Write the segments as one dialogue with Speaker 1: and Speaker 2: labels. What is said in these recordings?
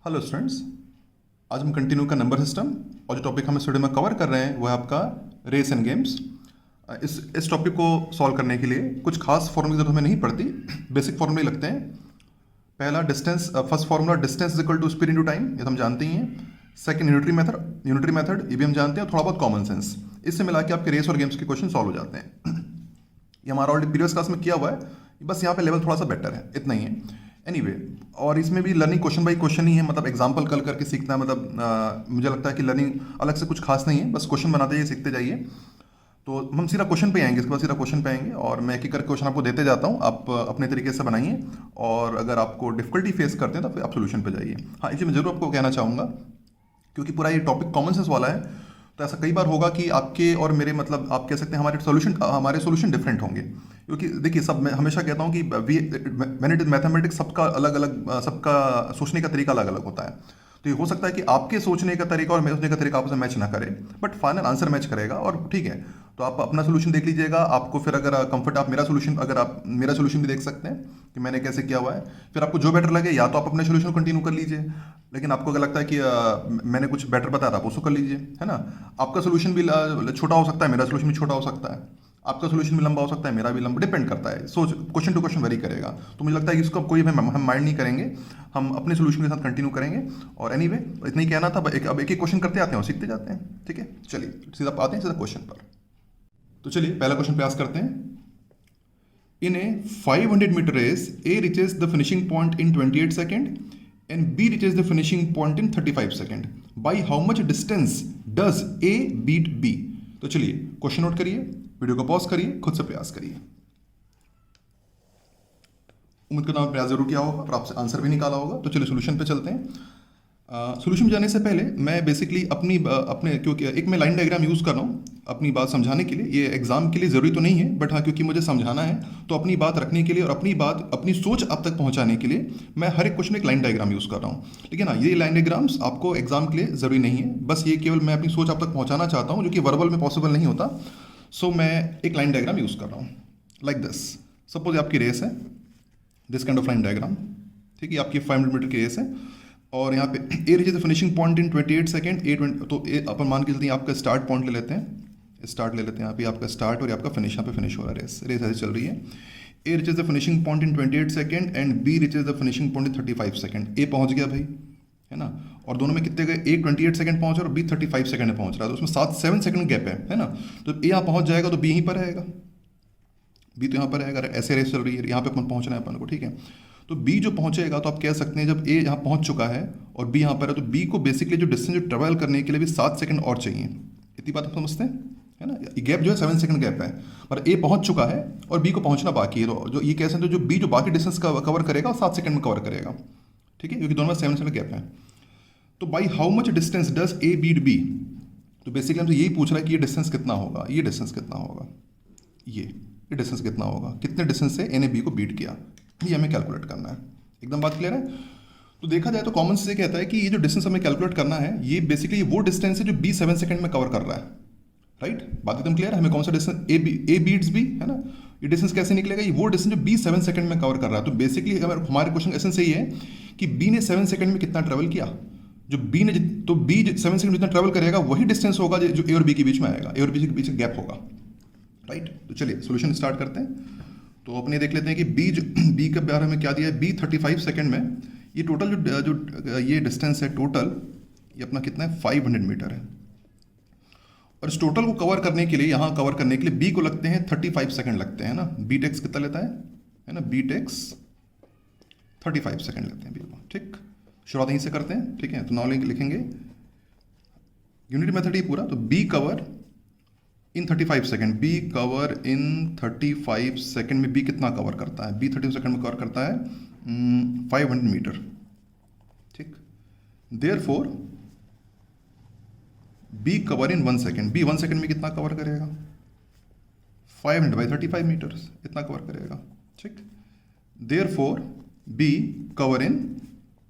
Speaker 1: Hello students. आज हम continue का नंबर सिस्टम और जो टॉपिक हम इस वीडियो में कवर कर रहे हैं वो है आपका रेस एंड गेम्स। इस टॉपिक को सॉल्व करने के लिए कुछ खास फॉर्मूले की जरूरत हमें नहीं पड़ती, बेसिक फॉर्मूले लगते हैं। पहला distance, first formula distance is equal to speed into time, ये तो हम जानते ही हैं। सेकंड यूनिटरी मेथड, ये भी हम जानते हैं। थोड़ा बहुत कॉमन सेंस, इससे मिला के आपके रेस और गेम्स के क्वेश्चन सॉल्व हो जाते हैं। ये हमारा ऑलरेडी प्रीवियस क्लास में किया हुआ है, बस यहाँ पे लेवल थोड़ा सा बेटर है, इतना ही है। एनीवे और इसमें भी लर्निंग क्वेश्चन बाई क्वेश्चन ही है, मतलब एग्जाम्पल कल करके सीखना है। मतलब मुझे लगता है कि लर्निंग अलग से कुछ खास नहीं है, बस क्वेश्चन बनाते जाइए, सीखते जाइए। तो हम सीधा क्वेश्चन पे आएंगे, इसके बाद सीधा क्वेश्चन पे आएंगे और मैं एक एक करके क्वेश्चन आपको देते जाता हूँ, आप अपने तरीके से बनाइए। और अगर आपको डिफिकल्टी फेस करते हैं तो फिर आप सोल्यूशन पे जाइए। हाँ, इसे मैं जरूर आपको कहना चाहूँगा, क्योंकि पूरा ये टॉपिक कॉमन सेंस वाला है, तो ऐसा कई बार होगा कि आपके और मेरे, मतलब आप कह सकते हैं हमारे सोल्यूशन डिफरेंट होंगे। क्योंकि देखिए, सब मैं हमेशा कहता हूँ कि व्हेन इट इज मैथमेटिक्स, सबका अलग अलग, सबका सोचने का तरीका अलग अलग होता है। तो ये हो सकता है कि आपके सोचने का तरीका और मेरे सोचने का तरीका आपस में मैच ना करे, बट फाइनल आंसर मैच करेगा और ठीक है। तो आप अपना सोल्यूशन देख लीजिएगा, आपको फिर अगर कंफर्ट, आप मेरा सोल्यूशन भी देख सकते हैं कि मैंने कैसे किया हुआ है। फिर आपको जो बेटर लगे, या तो आप अपने सोल्यूशन कंटिन्यू कर लीजिए, लेकिन आपको अगर लगता है कि मैंने कुछ बेटर बताया था, आप उसको कर लीजिए, है ना। आपका सोल्यूशन भी छोटा हो सकता है, मेरा सोल्यूशन भी छोटा हो सकता है, आपका सोल्यूशन भी लंबा हो सकता है, मेरा भी लंबा, डिपेंड करता है, सोच क्वेश्चन टू क्वेश्चन वेरी करेगा। तो मुझे लगता है कि इसको कोई हम माइंड नहीं करेंगे, हम अपने सोल्यूशन के साथ कंटिन्यू करेंगे। और एनीवे इतना ही कहना था, अब एक एक क्वेश्चन करते आते हैं और सीखते जाते हैं, ठीक है। चलिए सीधा आते हैं सीधा क्वेश्चन पर। तो चलिए पहला क्वेश्चन प्रयास करते हैं। In A 500 metre race, A reaches the finishing point in 28 second and B reaches the finishing point in 35 second. By how much distance does A beat B? तो चलिए क्वेश्चन नोट करिए, वीडियो को pause करिए, खुद से प्रयास करिए। उम्मीद करता हूँ प्रयास जरूर किया होगा और आपसे आंसर भी निकाला होगा। तो चलिए सोल्यूशन पे चलते हैं। सोल्यूशन में जाने से पहले मैं बेसिकली अपने क्योंकि एक मैं लाइन डायग्राम यूज़ कर रहा हूँ अपनी बात समझाने के लिए। ये एग्जाम के लिए ज़रूरी तो नहीं है, बट हाँ क्योंकि मुझे समझाना है, तो अपनी बात रखने के लिए और अपनी सोच आप तक पहुँचाने के लिए मैं हर एक क्वेश्चन एक लाइन डायग्राम यूज़ कर रहा हूँ। लेकिन हाँ, ये लाइन डायग्राम्स आपको एग्जाम के लिए ज़रूरी नहीं है, बस ये केवल मैं अपनी सोच आप तक पहुँचाना चाहता हूँ, जो कि वर्बल में पॉसिबल नहीं होता। सो मैं एक लाइन डायग्राम यूज़ कर रहा हूँ लाइक दिस। सपोज आपकी रेस है, this kind of line diagram, ठीक है। आपकी 500 मीटर की रेस है और यहाँ पे A reaches the finishing point in 28 second. तो अपन मान के चलते हैं, आपका स्टार्ट पॉइंट ले लेते हैं, स्टार्ट ले लेते हैं। यहाँ पे आपका स्टार्ट और आपका फिनिश, यहाँ पे फिनिश हो रहा है। रेस ऐसे चल रही है। A reaches the finishing point in 28 second and B reaches the finishing point in 35 second. A पहुँच गया भाई, है ना। और दोनों में कितने गए, ए 28 सेकंड पहुँच रहा है और बी 35 सेकंड में पहुँच रहा है, तो उसमें 7 सेकंड गैप है ना। तो ए यहाँ पहुँच जाएगा तो बी यहीं पर रहेगा, बी तो यहाँ पर रहेगा। ऐसे रेस चल रही है, यहाँ पे अपन पहुँचना है अपन को, ठीक है। तो बी जो पहुंचेगा, तो आप कह सकते हैं जब ए यहाँ पहुंच चुका है और बी यहाँ पर है, तो बी को बेसिकली जो डिस्टेंस जो ट्रेवल करने के लिए भी 7 सेकंड और चाहिए। इतनी बात आप समझते हैं, है ना। गैप जो है 7 सेकंड गैप है, पर ए पहुंच चुका है और बी को पहुंचना बाकी है। तो जो ये कह सकते हैं, जो बी जो बाकी डिस्टेंस कवर करेगा 7 सेकंड में कवर करेगा, ठीक है, क्योंकि दोनों में 7 सेकंड गैप है। तो by how much distance does A beat B, तो बेसिकली हमसे यही पूछ रहा है कि ये डिस्टेंस कितना होगा, ये डिस्टेंस कितना होगा, ये डिस्टेंस कितना होगा, कितने डिस्टेंस से ए ने बी को बीट किया, ये हमें कैलकुलेट करना है। एकदम बात क्लियर है। तो देखा जाए तो कॉमन से कहता है कि ये जो डिस्टेंस हमें कैलकुलेट करना है, ये बेसिकली वो डिस्टेंस है जो बी 7 सेकंड में कवर कर रहा है, राइट। बात एकदम क्लियर है। हमें कौन सा डिस्टेंस, ए बीट्स बी, है ना। ये डिस्टेंस कैसे निकलेगा, ये वो डिस्टेंस जो बी 7 सेकंड में कवर कर रहा है। तो बेसिकली अगर हमारे क्वेश्चन एसेंस यही है कि बी ने 7 सेकंड में कितना ट्रेवल किया, जो बी ने, तो बी 7 सेकंड जितना ट्रेवल करेगा वही डिस्टेंस होगा जो ए और बी के बीच में आएगा, ए और बी के बीच गैप होगा, राइट। तो चलिए सोल्यूशन स्टार्ट करते हैं। तो अपने देख लेते हैं कि बी के बारे में क्या दिया है। बी 35 सेकंड में, ये टोटल जो ये डिस्टेंस है टोटल, ये अपना कितना है 500 मीटर है। और इस टोटल को कवर करने के लिए, यहाँ कवर करने के लिए बी को लगते हैं 35 सेकंड लगते हैं ना। बी टेक्स कितना लेता है ना, बी टेक्स 35 सेकंड लेते हैं बी को, ठीक। शुरुआत यहीं से करते हैं, ठीक है। तो नाउ लिखेंगे यूनिट मेथड ही पूरा। तो B cover in 35 second, B cover in 35 second में बी कितना कवर करता है, बी 35 सेकंड में कवर करता है 500 मीटर, ठीक। Therefore B cover in 1 second, B 1 second में कितना कवर करेगा, 500 बाई 35 मीटर्स, इतना कवर करेगा, ठीक। Therefore B cover in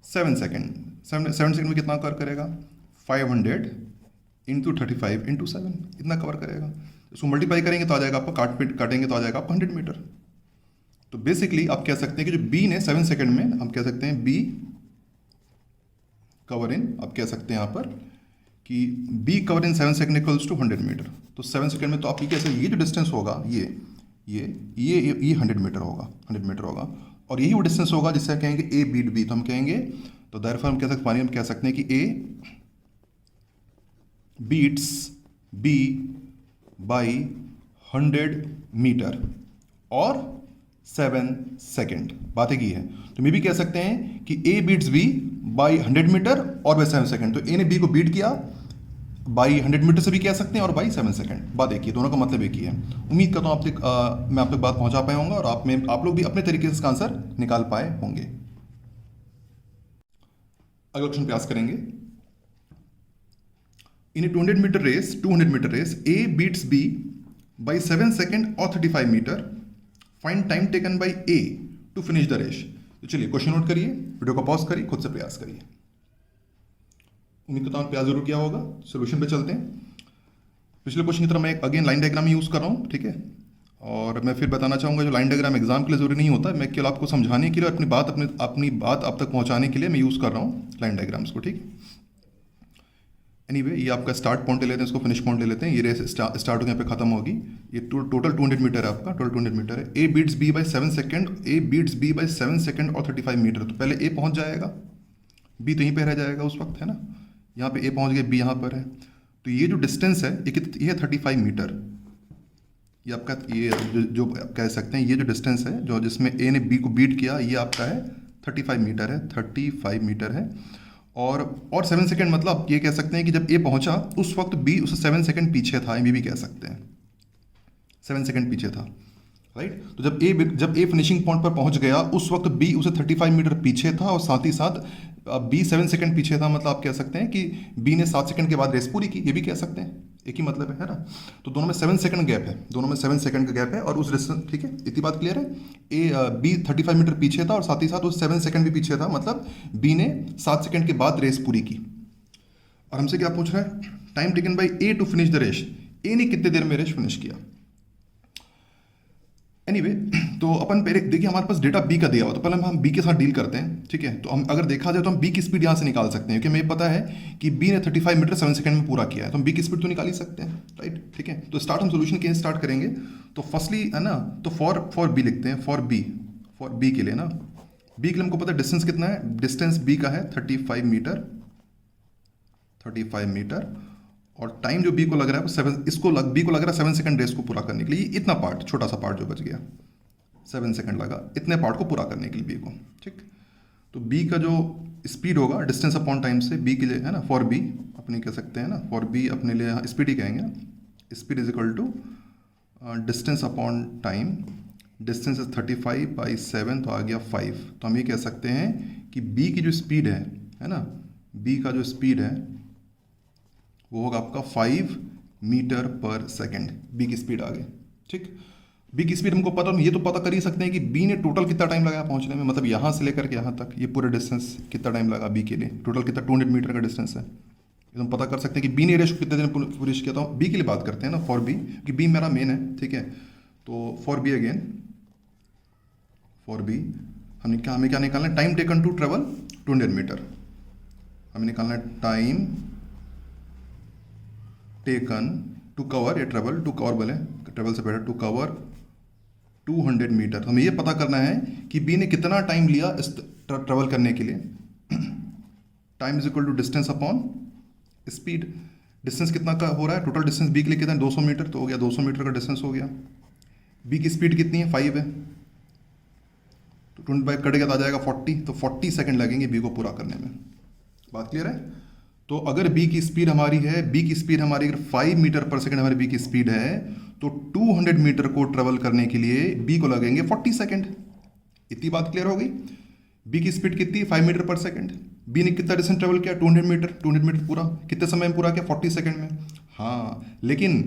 Speaker 1: 7 second, 7 second में कितना कवर करेगा, 500 इंटू 35 इंटू 7, इतना कवर करेगा। इसको मल्टीप्लाई करेंगे तो आ जाएगा आपको, काटेंगे तो आ जाएगा आपको 100 मीटर। तो बेसिकली आप कह सकते हैं कि जो बी ने 7 सेकंड में, हम कह सकते हैं बी कवर इन, आप कह सकते हैं यहाँ पर कि B cover in 7 second equals to 100 metre. तो 7 सेकंड में तो आप ये कैसे, ये जो डिस्टेंस होगा ये 100 मीटर होगा, 100 मीटर होगा, और यही वो डिस्टेंस होगा जिससे कहेंगे ए बीट बी। तो हम कहेंगे, तो देयरफॉर हम कह सकते, पानी हम कह सकते हैं कि A beats B by 100 metre और 7 सेकेंड। बात एक ही है। तो मैं भी कह सकते हैं कि A beats B by 100 metre और बाई 7 सेकेंड। तो ए ने बी को बीट किया बाई 100 मीटर से भी कह सकते हैं और बाई 7 सेकेंड। बात एक ही, दोनों का मतलब एक ही है। उम्मीद करता हूँ आप तक मैं आप तक बात पहुंचा पाया होंगे और आप लोग भी अपने तरीके से इसका आंसर निकाल पाए होंगे। अगला क्वेश्चन प्रयास करेंगे। In A 200 metre race A beats B by 7 second और 35 metre. Find time taken by A to finish the race. तो चलिए क्वेश्चन नोट करिए, वीडियो को पॉज करिए, खुद से प्रयास करिए। उम्मीद करता हूँ प्रयास जरूर किया होगा। सोल्यूशन पे चलते हैं। पिछले क्वेश्चन की तरह मैं अगेन लाइन डायग्राम यूज़ कर रहा हूँ, ठीक है। और मैं फिर बताना चाहूँगा, जो लाइन डायग्राम एग्जाम के लिए जरूरी नहीं होता, मैं केवल आपको समझाने के लिए, अपनी बात आप तक पहुँचाने के लिए मैं यूज़ कर रहा हूँ लाइन डायग्राम्स को, ठीक। एनीवे, ये आपका स्टार्ट पॉइंट ले लेते हैं, इसको फिनिश पॉइंट ले लेते हैं। ये रेस स्टार्ट होकर यहाँ पे खत्म होगी। ये टोटल 200 मीटर है आपका, टोटल 200 मीटर है। A beats B by 7 second, A beats B by 7 second और 35 मीटर। तो पहले ए पहुँच जाएगा, बी तो यहीं पे रह जाएगा उस वक्त, है ना। यहाँ पे ए पहुँच गया, बी यहाँ पर है। तो ये जो डिस्टेंस है ये 35 मीटर। ये आपका ये जो आप कह सकते हैं, ये जो डिस्टेंस है जो जिसमें ए ने बी को बीट किया, ये आपका है 35 मीटर है, 35 मीटर है। और 7 सेकंड, मतलब ये कह सकते हैं कि जब ए पहुंचा उस वक्त बी उससे 7 सेकंड पीछे था, ये भी कह सकते हैं 7 सेकंड पीछे था, राइट। तो जब ए फिनिशिंग पॉइंट पर पहुंच गया उस वक्त बी उसे 35 मीटर पीछे था और साथ ही साथ बी 7 सेकंड पीछे था। मतलब आप कह सकते हैं कि बी ने 7 सेकंड के बाद रेस पूरी की, ये भी कह सकते हैं, एक ही मतलब है ना। तो दोनों में 7 सेकंड गैप है, दोनों में 7 सेकंड का गैप है और उस डिस्टेंस, ठीक है, इतनी बात क्लियर है। बी 35 मीटर पीछे था और साथ ही साथ उस 7 सेकंड भी पीछे था, मतलब बी ने 7 सेकंड के बाद रेस पूरी की। और हमसे क्या पूछ रहा है, time taken by A to finish the race. A ने कितने देर में रेस फिनिश किया। एनीवे, तो अपन पहले देखिए, हमारे पास डेटा बी का दिया हुआ, तो पहले हम बी के साथ डील करते हैं, ठीक है। तो हम अगर देखा जाए तो हम बी की स्पीड यहाँ से निकाल सकते हैं, क्योंकि हमें पता है कि बी ने 35 मीटर 7 सेकंड में पूरा किया है, तो हम बी की स्पीड तो निकाल ही सकते हैं, राइट, ठीक है। तो हम सोल्यूशन के स्टार्ट करेंगे। तो फर्स्टली है ना, तो फॉर बी लिखते हैं, फॉर बी के लिए ना, बी के लिए हमको पता है डिस्टेंस कितना है, डिस्टेंस बी का है 35 मीटर, और टाइम जो बी को लग रहा है वो बी को लग रहा है 7 सेकंड रेस को पूरा करने के लिए। इतना पार्ट, छोटा सा पार्ट जो बच गया, 7 सेकंड लगा इतने पार्ट को पूरा करने के लिए बी को, ठीक। तो बी का जो स्पीड होगा डिस्टेंस अपॉन टाइम से, बी के लिए है ना, फॉर बी अपने कह सकते हैं ना, फॉर बी अपने लिए स्पीड ही कहेंगे। Speed is equal to distance upon time. Distance is 35 by 7, तो आ गया 5। तो हम ये कह सकते हैं कि बी की जो स्पीड है ना, बी का जो स्पीड है वो होगा आपका 5 मीटर पर सेकेंड। बी की स्पीड आ गई, ठीक। बी की स्पीड हमको पता, ये तो पता कर ही सकते हैं कि बी ने टोटल कितना टाइम लगाया पहुंचने में, मतलब यहाँ से लेकर के यहाँ तक ये पूरे डिस्टेंस कितना टाइम लगा बी के लिए, टोटल कितना 200 मीटर का डिस्टेंस है। तो हम पता कर सकते हैं कि बी ने रेस को कितने दिन फिनिश किया। तो बी के लिए बात करते हैं ना, फॉर बी, कि बी मेरा मेन है, ठीक है। तो for B again, for B हमें क्या निकालना है, time taken to travel 200 metre. हमें निकालना है टाइम टेकन टू कवर, या ट्रेवल टू कवर बोले, ट्रेवल से बेटर, टू कवर 200 मीटर। हमें ये पता करना है कि बी ने कितना टाइम लिया इस ट्रेवल करने के लिए। Time is equal to distance upon speed. Distance कितना का हो रहा है, टोटल डिस्टेंस बी के लिए कितना है, 200 मीटर, तो हो गया 200 मीटर का डिस्टेंस हो गया। बी की स्पीड कितनी है, 5 है, तो 25 कट गया तो आ जाएगा 40, तो 40 सेकेंड लगेंगे बी को पूरा करने में। बात क्लियर है। तो अगर बी की स्पीड हमारी अगर 5 मीटर पर सेकंड हमारी बी की स्पीड है, तो 200 मीटर को ट्रेवल करने के लिए बी को लगेंगे 40 सेकंड। इतनी बात क्लियर हो गई। बी की स्पीड कितनी, 5 मीटर पर सेकंड। बी ने कितना डिस्टेंस ट्रेवल किया, 200 मीटर पूरा कितने समय में पूरा किया, 40 सेकंड में। हाँ, लेकिन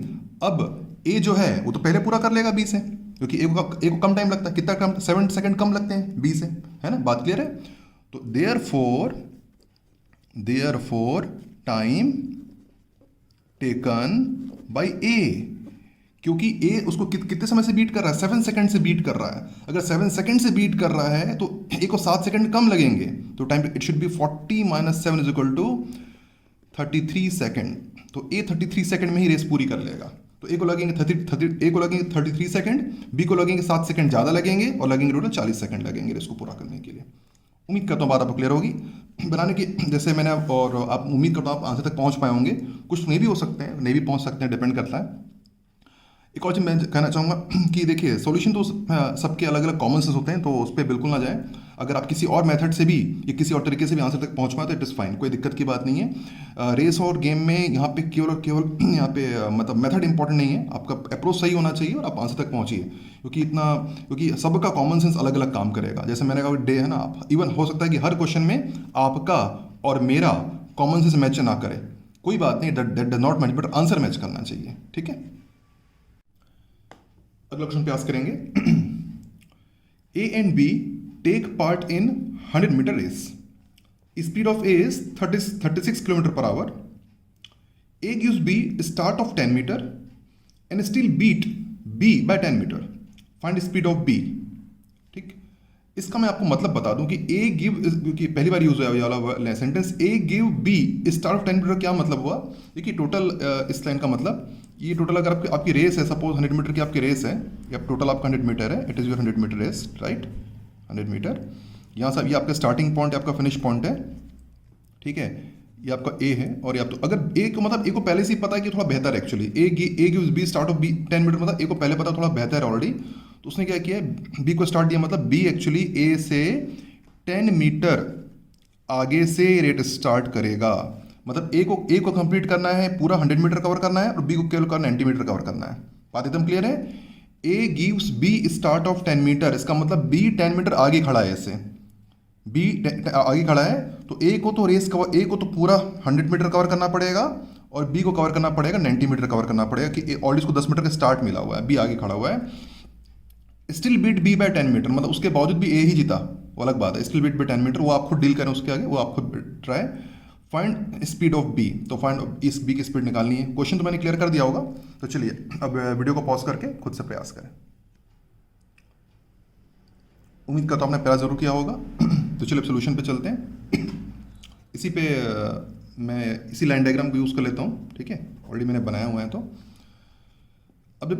Speaker 1: अब ए जो है वो तो पहले पूरा कर लेगा बी से, क्योंकि ए को कम टाइम लगता है, कितना कम, 7 सेकंड कम लगते हैं बी से, है ना। बात क्लियर है। तो देयरफॉर टाइम टेकन बाय ए, क्योंकि ए उसको कितने समय से बीट कर रहा है, 7 सेकंड से बीट कर रहा है। अगर 7 सेकंड से बीट कर रहा है तो ए को 7 सेकंड कम लगेंगे, तो time it should be 40 minus 7 is equal to 33 second. तो ए 33 सेकंड में ही रेस पूरी कर लेगा। तो ए को लगेंगे 33 सेकंड, बी को लगेंगे 7 सेकंड ज़्यादा लगेंगे और लगेंगे टोटल 40 सेकंड लगेंगे रेस को पूरा करने के लिए। उम्मीद करता हूँ बात आपको क्लियर होगी बनाने की। जैसे मैंने और आप उम्मीद करता हूँ आप आंसर तक पहुँच पाए होंगे। कुछ नहीं भी हो सकते हैं, नहीं भी पहुँच सकते हैं, डिपेंड करता है। एक और चीज़ मैं कहना चाहूँगा कि देखिए सॉल्यूशन तो सबके अलग अलग कॉमन सेंस होते हैं, तो उस पर बिल्कुल ना जाए। अगर आप किसी और मेथड से भी या किसी और तरीके से भी आंसर तक पहुँच पाए तो इट इज़ फाइन, कोई दिक्कत की बात नहीं है। रेस और गेम में यहाँ पे केवल और केवल यहाँ पे मतलब मेथड इंपॉर्टेंट नहीं है, आपका अप्रोच सही होना चाहिए और आप आंसर तक पहुँचिए। क्योंकि सबका कॉमन सेंस अलग अलग काम करेगा। जैसे मैंने कहा डे है ना, आप इवन हो सकता है कि हर क्वेश्चन में आपका और मेरा कॉमन सेंस मैच ना करे, कोई बात नहीं, that does not match, but answer match करना चाहिए। ठीक है, अगला क्वेश्चन प्रयास करेंगे। A and B take part in 100 metre race. Speed of A is 36 kilometre पर hour. A gives B start of 10 metre and still beat B by 10 metre. Find speed of B. ठीक, इसका मैं आपको मतलब बता दूं कि ए गिव, क्योंकि पहली बार यूज हुआ ये वाला sentence, A give B start of 10 metre, क्या मतलब हुआ? देखिए टोटल इस लाइन का मतलब, ये टोटल अगर आपकी रेस है, सपोज 100 मीटर की आपकी रेस है, या टोटल आपका 100 मीटर है, it is your 100 metre race, right, 100 metre. यहाँ से ये आपका स्टार्टिंग पॉइंट है, आपका फिनिश पॉइंट है। ठीक है, ये आपका ए है, और ये आप तो अगर ए को मतलब ए को पहले से ही पता है कि थोड़ा बेहतर है actually, A gives B start of B 10 metre, मतलब ए को पहले पता थोड़ा बेहतर है ऑलरेडी, तो उसने क्या किया, बी को स्टार्ट दिया, मतलब बी एक्चुअली ए से 10 मीटर आगे से रेट स्टार्ट करेगा। मतलब ए को कंप्लीट करना है, पूरा 100 मीटर कवर करना है, और बी को केवल 90 मीटर कवर करना है। बात एकदम क्लियर है। A gives B start of 10 metre, इसका मतलब बी 10 मीटर आगे खड़ा है इससे, बी आगे खड़ा है, तो ए को तो पूरा 100 मीटर कवर करना पड़ेगा, और बी को कवर करना पड़ेगा 90 मीटर कवर करना पड़ेगा, कि ऑलरेडी इसको 10 मीटर का स्टार्ट मिला हुआ है, बी आगे खड़ा हुआ है। Still beat B by 10 metre, मतलब उसके बावजूद भी ए ही जीता, वो अलग बात है। स्टिल बीट बाय 10 मीटर, वो आप खुद डील करें उसके आगे, वो आप खुद try. Find speed of B, तो फाइंड इस बी की स्पीड निकालनी है। क्वेश्चन तो मैंने क्लियर कर दिया होगा, तो चलिए अब वीडियो को पॉज करके खुद से प्रयास करें। उम्मीद करता हूँ आपने प्रयास जरूर किया होगा। तो चलिए अब सोल्यूशन पे चलते हैं। इसी पे मैं इसी लाइन डायग्राम को यूज़ कर लेता हूँ। ठीक है, ऑलरेडी मैंने बनाया हुआ है। तो अब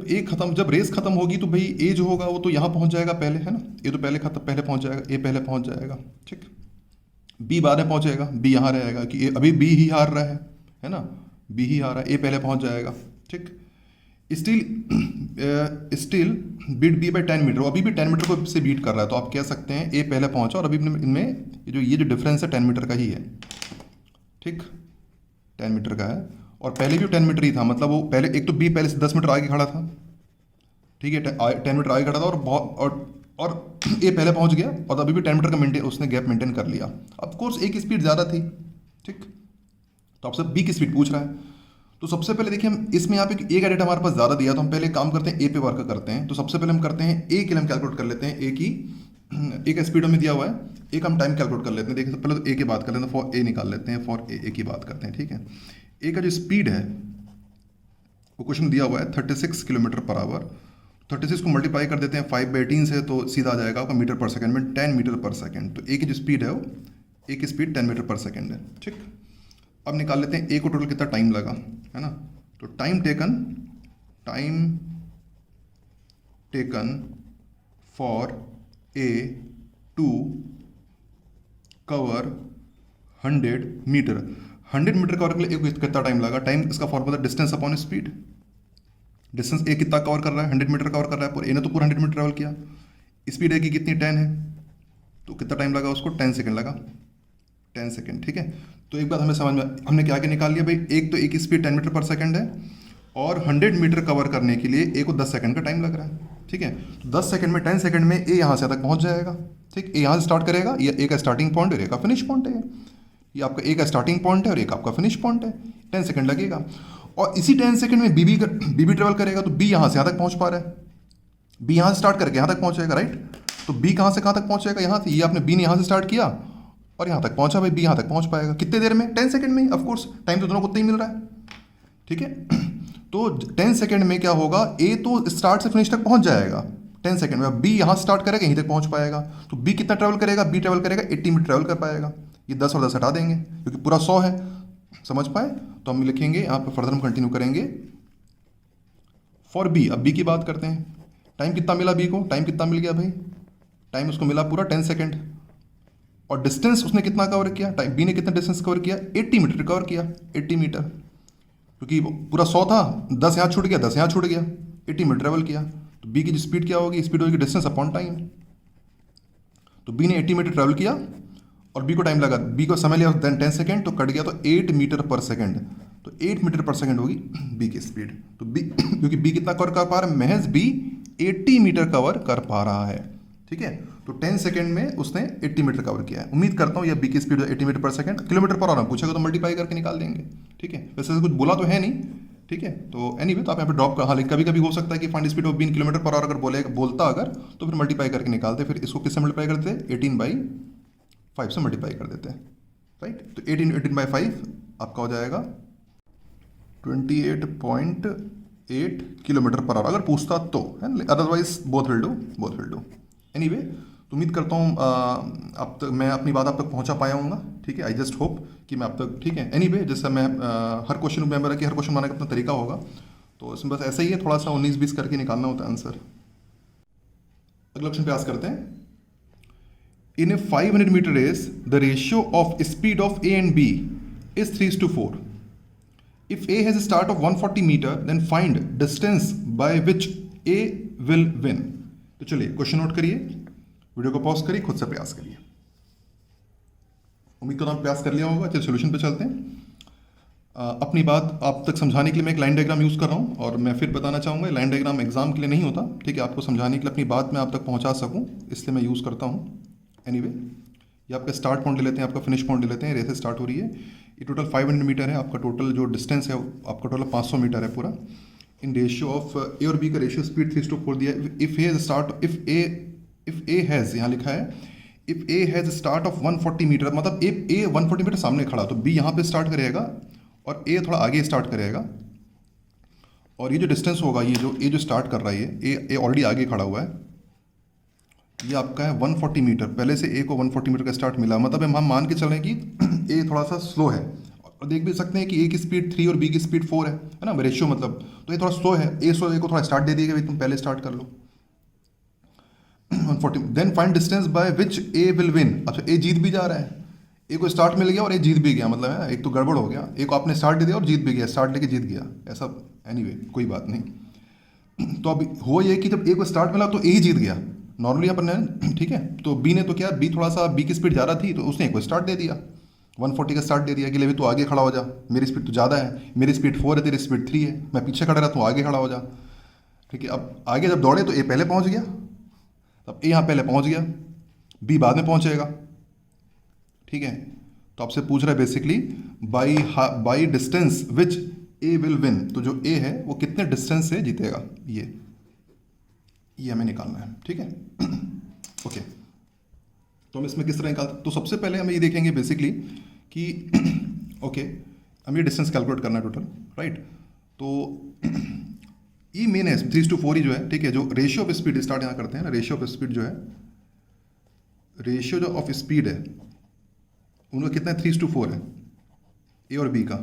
Speaker 1: जब रेस खत्म होगी तो भाई ए जो होगा वो तो यहाँ पहुँच जाएगा पहले, है ना, ए तो पहले पहुँच जाएगा, ए पहले पहुँच जाएगा। ठीक, बी बाद में पहुँचेगा, बी यहाँ रहेगा कि अभी बी ही हार रहा है ना, बी ही हार रहा है, ए पहले पहुँच जाएगा। ठीक, still beat B by 10 metre, वो अभी भी 10 मीटर को से बीट कर रहा है, तो आप कह सकते हैं ए पहले पहुँचा, और अभी इनमें ये जो डिफरेंस है 10 मीटर का ही है। ठीक, 10 मीटर का है, और पहले भी 10 मीटर ही था, मतलब वो पहले एक तो बी पहले से 10 मीटर आगे खड़ा था। ठीक है, 10 मीटर आगे खड़ा था, और ए पहले पहुंच गया, और अभी भी 10 मीटर का उसने गैप मेंटेन कर लिया। ऑफ कोर्स ए की स्पीड ज़्यादा थी। ठीक, तो आपसे बी की स्पीड पूछ रहा है। तो सबसे पहले देखिए, हम इसमें यहाँ पे ए का डेटा हमारे पास ज़्यादा दिया, तो हम पहले काम करते हैं, ए पे वर्क करते हैं। तो सबसे पहले हम करते हैं ए के लिए हम कैलकुलेट कर लेते हैं, ए का स्पीड हमें दिया हुआ है, ए का हम टाइम कैलकुलेट कर लेते हैं। देखिए पहले तो ए की बात कर लेते हैं, फॉर ए निकाल लेते हैं, फॉर ए की बात करते हैं। ठीक है, ए का जो स्पीड है वो क्वेश्चन दिया हुआ है 36 किलोमीटर पर आवर। 36 को मल्टीप्लाई कर देते हैं 5/18 से, तो सीधा आ जाएगा आपका मीटर पर सेकंड में 10 मीटर पर सेकंड। तो ए की जो स्पीड है वो, ए की स्पीड 10 मीटर पर सेकंड है। ठीक, अब निकाल लेते हैं ए को टोटल कितना टाइम लगा, है ना। तो time taken for A to cover 100 metre. 100 metre cover के लिए ए को कितना टाइम लगा? टाइम इसका formula distance upon speed. Distance A कितना कवर कर रहा है? 100 मीटर कवर कर रहा है, पर ए ने तो पूरा 100 मीटर ट्रेवल किया। स्पीड ए की कितनी 10 है, तो कितना टाइम लगा उसको? 10 सेकंड लगा, 10 सेकंड। ठीक है, तो एक बात हमें समझ में, हमने क्या क्या निकाल लिया भाई, एक तो ए की स्पीड 10 मीटर पर सेकंड है, और 100 मीटर कवर करने के लिए ए को 10 सेकंड का टाइम लग रहा है। ठीक है, तो 10 सेकंड में 10 सेकंड में ए यहाँ से तक पहुँच जाएगा। ठीक, ए यहाँ से स्टार्ट करेगा, ये ए का स्टार्टिंग पॉइंट और ए का फिनिश पॉइंट है। ये आपका ए का स्टार्टिंग पॉइंट है और एक आपका फिनिश पॉइंट है। 10 सेकंड लगेगा, और इसी 10 सेकंड में बी ट्रेवल करेगा, तो बी यहाँ से यहाँ तक पहुँच पा रहा है, बी यहाँ से स्टार्ट करके यहाँ तक पहुँचेगा, राइट। तो बी कहाँ से कहाँ तक पहुँचेगा? यहाँ से, ये आपने बी ने यहाँ से स्टार्ट किया और यहाँ तक पहुँचा, भाई बी यहाँ तक पहुँच पाएगा कितने देर में? 10 सेकंड में। ऑफकोर्स टाइम तो दोनों को उतना ही मिल रहा है। ठीक है, तो 10 सेकेंड में क्या होगा, ए तो स्टार्ट से फिनिश तक पहुंच जाएगा 10 सेकेंड में, बी यहाँ स्टार्ट करेगा यहीं तक पहुंच पाएगा। तो बी कितना ट्रैवल करेगा, बी ट्रैवल करेगा 80 मीटर ट्रैवल कर पाएगा। ये 10 और 10 हटा देंगे क्योंकि पूरा 100 है, समझ पाए। तो हम लिखेंगे यहाँ पे, फर्दर हम कंटिन्यू करेंगे फॉर बी। अब बी की बात करते हैं। टाइम कितना मिला बी को, टाइम कितना मिल गया भाई, टाइम उसको मिला पूरा 10 सेकेंड। और डिस्टेंस उसने कितना कवर किया, टाइम बी ने कितना डिस्टेंस कवर किया, 80 मीटर कवर किया, 80 मीटर, क्योंकि पूरा 100 था, 10 यहाँ छूट गया, 10 यहाँ छूट गया, 80 मीटर ट्रेवल किया। तो बी की स्पीड क्या होगी, स्पीड होगी डिस्टेंस अपॉन टाइम। तो बी ने 80 मीटर ट्रेवल किया और बी को टाइम लगा, बी को समय लिया 10 सेकेंड, तो कट गया तो 8 मीटर पर सेकेंड। तो 8 मीटर पर सेकेंड होगी बी की स्पीड। तो बी क्योंकि बी कितना कवर कर पा रहा है, महज बी 80 मीटर कवर कर पा रहा है, ठीक है। तो 10 सेकेंड में उसने 80 मीटर कवर किया है। उम्मीद करता हूँ यह बी की स्पीड 80 मीटर पर सेकेंड, किलोमीटर पर आवर पूछेगा तो मल्टीप्लाई करके निकाल देंगे, ठीक है। वैसे कुछ बोला तो है नहीं, ठीक है। तो एनीवे तो आप यहाँ पे ड्रॉप कर, हाँ कभी कभी हो सकता है कि find speed of be in kilometre पर आवर अगर बोलता अगर, तो फिर मल्टीप्लाई करके निकालते, फिर इसको किससे मल्टीप्लाई करते हैं, 18/5 से मल्टीप्लाई कर देते हैं, राइट। तो 18/5 आपका हो जाएगा 28.8 किलोमीटर पर आवर, अगर पूछता तो है, otherwise both will do. Anyway तो उम्मीद करता हूँ अब तक मैं अपनी बात आप तक पहुँचा पाया हूँगा, ठीक है। आई जस्ट होप कि मैं अब तक, ठीक है। एनीवे जैसे मैं हर क्वेश्चन में मेरा कि हर क्वेश्चन बनाने का अपना तरीका होगा, तो इसमें बस ऐसा ही है, थोड़ा सा 19-20 करके निकालना होता है आंसर। अगला क्वेश्चन प्रयास करते हैं। In A 500 metre race the ratio of speed of A and B is 3:4। If A has start of 140 metre then find distance by which A will win. तो चलिए क्वेश्चन नोट करिए, video को pause करिए, खुद से प्रयास करिए। उम्मीद करता हूं प्रयास कर लिया होगा। चलिए सोल्यूशन पे चलते हैं। अपनी बात आप तक समझाने के लिए मैं एक लाइन डायग्राम यूज़ कर रहा हूं, और मैं फिर बताना चाहूँगा लाइन डायग्राम एग्जाम के लिए नहीं होता, ठीक है। आपको समझाने के लिए अपनी बात मैं आप तक पहुँचा सकूँ, इसलिए मैं यूज़ करता हूँ। एनीवे ये आपका स्टार्ट पॉइंट ले लेते हैं, आपका फिनिश पॉइंट ले लेते हैं। रेस स्टार्ट हो रही है, ये टोटल 500 मीटर है। आपका टोटल जो डिस्टेंस है आपका टोटल 500 मीटर है पूरा। इन रेशियो ऑफ ए और बी का रेशियो स्पीड 3:4 दिया है। इफ ए हैज़, यहाँ लिखा है if A has start of 140 metre, मतलब ए 140 मीटर सामने खड़ा, तो बी यहाँ पे स्टार्ट करेगा और ए थोड़ा आगे स्टार्ट करेगा। और ये जो डिस्टेंस होगा, ये जो स्टार्ट कर रहा है, ए ऑलरेडी आगे खड़ा हुआ है, ये आपका है 140 मीटर। पहले से ए को 140 मीटर का स्टार्ट मिला, मतलब हम मान के चल रहे हैं कि ए थोड़ा सा स्लो है। और देख भी सकते हैं कि ए की स्पीड 3 और बी की स्पीड 4 है ना, रेशियो मतलब। तो ये थोड़ा स्लो है, ए को थोड़ा स्टार्ट दे दिया कि भाई तुम पहले स्टार्ट कर लो 140। Then find distance by which A will win. अच्छा ए जीत भी जा रहा है, ए को स्टार्ट मिल गया और ए जीत भी गया, मतलब है एक तो गड़बड़ हो गया। ए को आपने स्टार्ट दे दिया और जीत भी गया, स्टार्ट लेके जीत गया, ऐसा। एनीवे कोई बात नहीं। तो अब हो ये कि जब ए को स्टार्ट मिला तो ए ही जीत गया नॉर्मली अपन ने, ठीक है। तो बी ने तो क्या, बी थोड़ा सा, बी की स्पीड ज़्यादा थी, तो उसने ए को स्टार्ट दे दिया 140 का स्टार्ट दे दिया कि ले तू आगे खड़ा हो जा, मेरी स्पीड तो ज़्यादा है, मेरी स्पीड 4 है, तेरी स्पीड 3 है, मैं पीछे खड़ा रहा, तू आगे खड़ा हो जा, ठीक है। अब आगे जब दौड़े तो ए पहले पहुंच गया, तब ए यहाँ पहले पहुंच गया, बी बाद में पहुंचेगा, ठीक है। तो आपसे पूछ रहा है basically by distance which A will win, तो जो ए है वो कितने डिस्टेंस से जीतेगा, ये हमें निकालना है, ठीक है। ओके तो हम इसमें किस तरह निकालते, तो सबसे पहले हम ये देखेंगे बेसिकली कि ओके हमें ये डिस्टेंस कैलकुलेट करना है टोटल, राइट। तो ये मेन है 3:4 ही जो है, ठीक है। जो रेशियो ऑफ स्पीड स्टार्ट यहाँ करते हैं ना, रेशियो ऑफ स्पीड जो है, रेशियो जो ऑफ स्पीड है उनका कितना है, 3:4 है, ए और बी का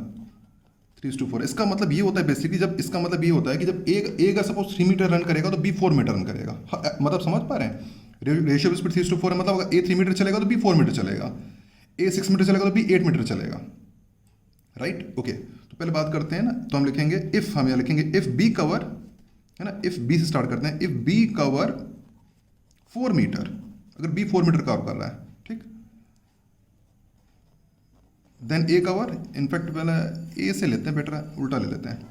Speaker 1: 3:4। इसका मतलब ये होता है बेसिकली, जब इसका मतलब ये होता है कि जब ए अगर सपोज 3 मीटर रन करेगा तो बी 4 मीटर रन करेगा, मतलब समझ पा रहे हैं। रेशियो ऑफ स्पीड 3:4 है, मतलब अगर ए 3 मीटर चलेगा तो बी 4 मीटर चलेगा, ए 6 मीटर चलेगा तो बी 8 मीटर चलेगा, राइट। ओके तो पहले बात करते हैं ना, तो हम लिखेंगे इफ, हम यहाँ लिखेंगे इफ बी कवर, है ना, इफ बी से स्टार्ट करते हैं, इफ बी कवर 4 मीटर, अगर बी 4 मीटर कवर कर रहा है, ठीक, देन ए कवर, इनफैक्ट पहले ए से लेते हैं, बेटर है उल्टा ले लेते हैं,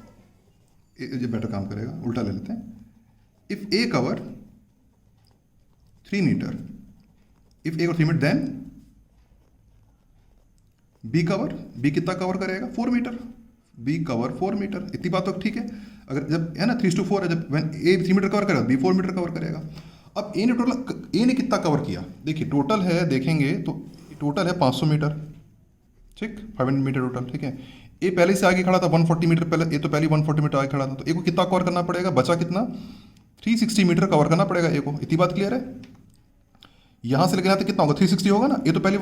Speaker 1: ये बेटर काम करेगा, उल्टा ले लेते हैं। If A cover 3 metre, if A cover 3 metre then B cover, B कितना कवर करेगा 4 मीटर, बी कवर 4 मीटर, इतनी बात तो ठीक है। अगर जब है ना 3:4 है, जब व्हेन ए 3 मीटर कवर करेगा बी 4 मीटर कवर करेगा। अब ए ने टोटल, ए ने कितना कवर किया, देखिए टोटल है, देखेंगे तो टोटल है 500 मीटर, ठीक, 500 मीटर टोटल, ठीक है। ए पहले से आगे खड़ा था 140 मीटर पहले, ए तो पहले 140 मीटर आगे खड़ा था, तो ए को कितना कवर करना पड़ेगा, बचा कितना 360 मीटर कवर करना पड़ेगा ए को। इतनी बात क्लियर है। यहाँ से लेकर यहाँ तक कितना होगा 360 होगा ना। ए तो पहले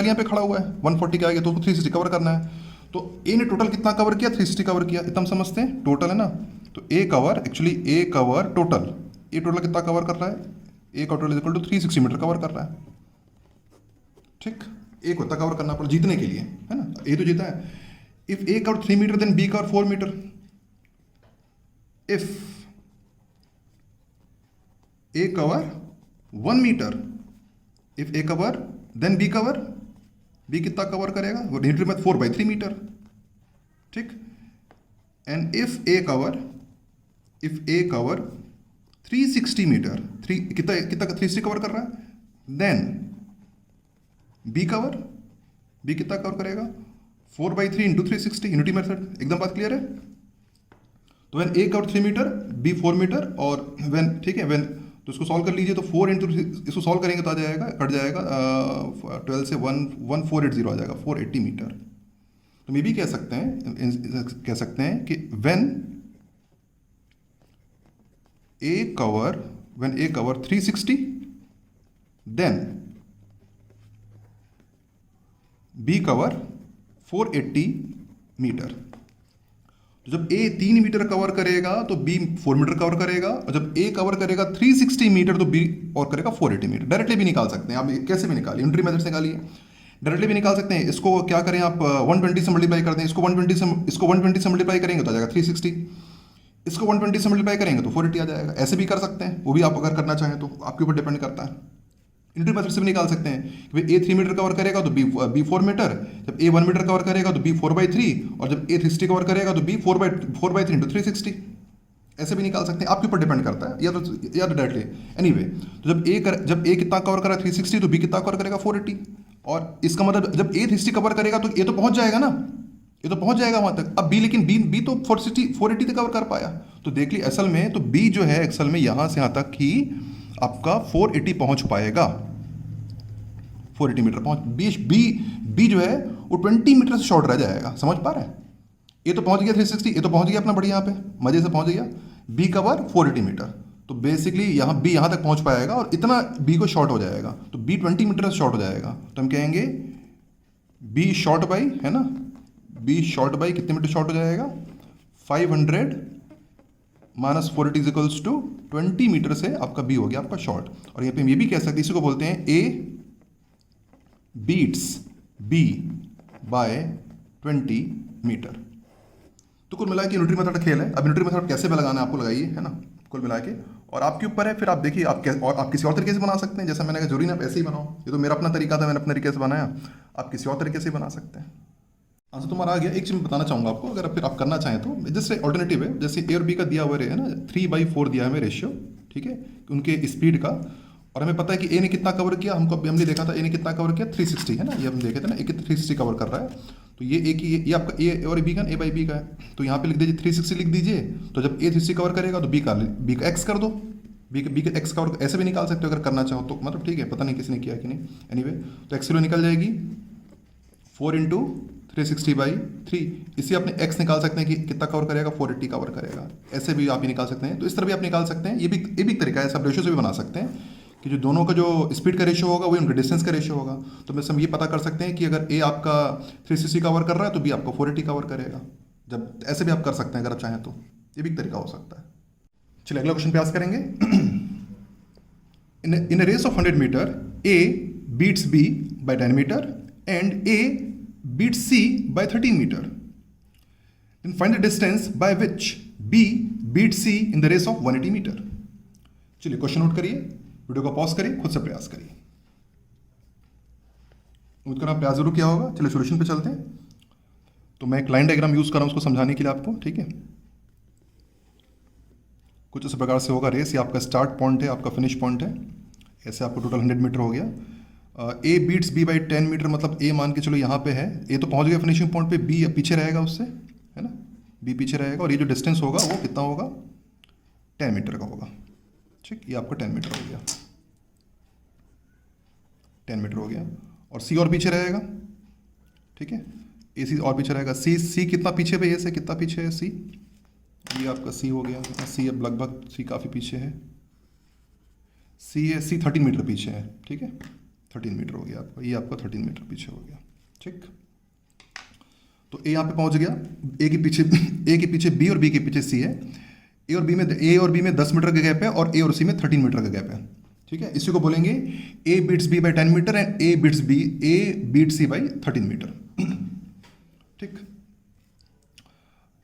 Speaker 1: यहाँ पे खड़ा हुआ है 140 के आगे, तो उसको 360 कवर करना है। तो ए ने टोटल कितना कवर किया 360 कवर किया, इतना हम समझते हैं टोटल है ना। तो A cover total, A total कितना कवर कर रहा है, ए का total is equal to 360 metre cover कर रहा है। ठीक, ए को इतना कवर करना पड़ा जीतने के लिए, है ना। ए तो जीता है। If A cover 3 metre then B cover 4 metre. If A cover 1 metre, if A cover then B cover, B कितना कवर करेगा वो न्यूट्री में 4/3 मीटर। ठीक, and if A cover 360 metre, कितना कितना 360 कवर कर रहा है, देन बी कितना कवर करेगा 4/3 इंटू 360 यूनिटी मेथड। एकदम बात क्लियर है। तो when A cover 3 metre, B 4 metre, और व्हेन, ठीक है, व्हेन, तो इसको सॉल्व कर लीजिए। तो 4 इंटू, इसको सॉल्व करेंगे तो आ जाएगा, कट जाएगा 12 से 1480 आ जाएगा, 480 मीटर। तो मे भी कह सकते हैं कि when A cover 360 then B cover 480 metre. तो जब ए 3 मीटर कवर करेगा तो बी 4 मीटर कवर करेगा, और जब ए कवर करेगा 360 मीटर तो बी और करेगा 480 मीटर। डायरेक्टली भी निकाल सकते हैं आप, कैसे भी निकालिए, यूनिटरी मेथड से निकालिए, डायरेक्टली भी निकाल सकते हैं। इसको क्या करें आप 120 से मल्टीप्लाई कर दें, इसको 120 से मल्टीप्लाई करेंगे तो आ जाएगा 360, इसको 120 से मल्टीप्लाई करेंगे तो 480 आ जाएगा। ऐसे भी कर सकते हैं, वो भी आप अगर करना चाहें तो आपके ऊपर डिपेंड करता है। यूनिटरी मेथड से भी निकाल सकते हैं कि भाई ए 3 मीटर कवर करेगा तो बी 4 मीटर, जब ए 1 मीटर कवर करेगा तो बी 4/3, और जब ए 360 कवर करेगा तो बी 4/3 इंटू 360। ऐसे भी निकाल सकते हैं, आपके ऊपर डिपेंड करता है, या तो डायरेक्टली। एनीवे, तो जब ए कितना कवर करा 360 तो बी कितना कवर करेगा 480, और इसका मतलब जब ए 360 कवर करेगा तो ए तो पहुंच जाएगा ना, ये तो पहुंच जाएगा वहां तक। अब बी, लेकिन बी तो 480 तक कवर कर पाया। तो देख ली असल में, तो बी जो है असल में यहां से यहां तक ही आपका 480 पहुंच पाएगा, 480 मीटर पहुंच। बी जो है वो 20 मीटर से शॉर्ट रह जाएगा। समझ पा रहे हैं। ये तो पहुंच गया 360, ये तो पहुंच गया अपना बढ़िया, यहाँ पे मजे से पहुंच गया। बी कवर 480 मीटर, तो बेसिकली यहाँ बी यहाँ तक पहुंच पाएगा, और इतना बी को शॉर्ट हो जाएगा, तो बी 20 मीटर से शॉर्ट हो जाएगा। तो हम कहेंगे बी शॉर्ट बाई, है ना, बी शॉर्ट बाई कितने मीटर शॉर्ट हो जाएगा 500 minus 480 is equals to 20 metre से आपका बी हो गया आपका शॉर्ट। और यहाँ पे हम ये भी कह सकते हैं, इसी को बोलते हैं A beats B by 20 metre. तो कुल मिला के यूनिटरी मेथड खेल है। अब यूनिटरी मेथड कैसे लगाना है आपको लगाइए, है ना, कुल मिला के, और आपके ऊपर है। फिर आप देखिए आप किसी और तरीके से बना सकते हैं, जैसा मैंने कहा जरूरी ना आप ऐसे ही बनाओ। ये तो मेरा अपना तरीका था, मैंने अपने तरीके से बनाया, आप किसी और तरीके से बना सकते हैं। आंसर तुम्हारा आ गया। एक चीज़ मैं बताना चाहूँगा आपको, अगर फिर आप करना चाहें तो जैसे ऑल्टरनेटिव है, जैसे ए और बी का दिया हुआ है ना 3/4 दिया है हमें रेशियो, ठीक है, उनके स्पीड का, और हमें पता है कि ए ने कितना कवर किया, हमने देखा था ए ने कितना कवर किया 360, है ना, ये हम देखे थे ना, ए 360 कवर कर रहा है। तो ये ए की, ये आपका ए और बी का A/B का है, तो यहाँ पे लिख दीजिए 360 लिख दीजिए। तो जब ए 360 कवर करेगा तो बी का एक्स कर दो, बी का एक्स कवर ऐसे भी निकाल सकते हो अगर करना चाहो तो, मतलब ठीक है, पता नहीं किसने किया कि नहीं। एनीवे, तो एक्स निकल जाएगी 4 इंटू 360/3। इससे अपने एक्स निकाल सकते हैं कि कितना कवर करेगा 480 कवर करेगा। ऐसे भी आप ही निकाल सकते हैं, तो इस तरह भी आप निकाल सकते हैं। ये भी एक तरीका है, सब रेशियो से भी बना सकते हैं कि जो दोनों का जो स्पीड का रेशियो होगा वही उनका डिस्टेंस का रेशियो होगा। तो मैं हम ये पता कर सकते हैं कि अगर ए आपका 360 कवर कर रहा है तो बी आपका 480 कवर करेगा। जब ऐसे भी आप कर सकते हैं अगर आप चाहें तो, ये भी एक तरीका हो सकता है। चलिए अगला क्वेश्चन प्रयास करेंगे। In a race of 100 metre A beats B by 10 metre and A beats C by 13 metre. Then find the distance by which B beats C in the race of 180 metre. चलिए question note करिए, video को pause करिए, खुद से प्रयास करिए। उम्मीद कर प्रयास जरूर किया होगा। चलिए सॉल्यूशन पे चलते हैं। तो मैं एक लाइन डायग्राम यूज कर रहा हूं उसको समझाने के लिए आपको, ठीक है। कुछ इस प्रकार से होगा रेस, ये आपका स्टार्ट पॉइंट है, आपका फिनिश पॉइंट है। ऐसे आपको टोटल 100 मीटर हो गया। A beats B by 10 metre, मतलब ए मान के चलो यहाँ पे है, ए तो पहुंच गया फिनिशिंग पॉइंट पे, बी पीछे रहेगा उससे, है ना, बी पीछे रहेगा, और ये जो डिस्टेंस होगा वो कितना होगा 10 मीटर का होगा। ठीक, ये आपका 10 मीटर हो गया, 10 मीटर हो गया। और सी और पीछे रहेगा, ठीक है, ए सी और पीछे रहेगा। सी सी कितना पीछे पे, ए से कितना पीछे है सी? ये आपका सी हो गया, सी अब लगभग सी काफ़ी पीछे है। सी है, सी 13 मीटर पीछे है, ठीक है, 13 मीटर हो गया आपका, ये आपका 13 मीटर पीछे हो गया, ठीक। तो ए यहाँ पे पहुँच गया, ए के पीछे बी और बी के पीछे सी है। ए और बी में 10 मीटर का गैप है और ए और सी में 13 मीटर का गैप है, ठीक है। इसी को बोलेंगे A beats B by 10 metre and A beat C by 13 metre, ठीक।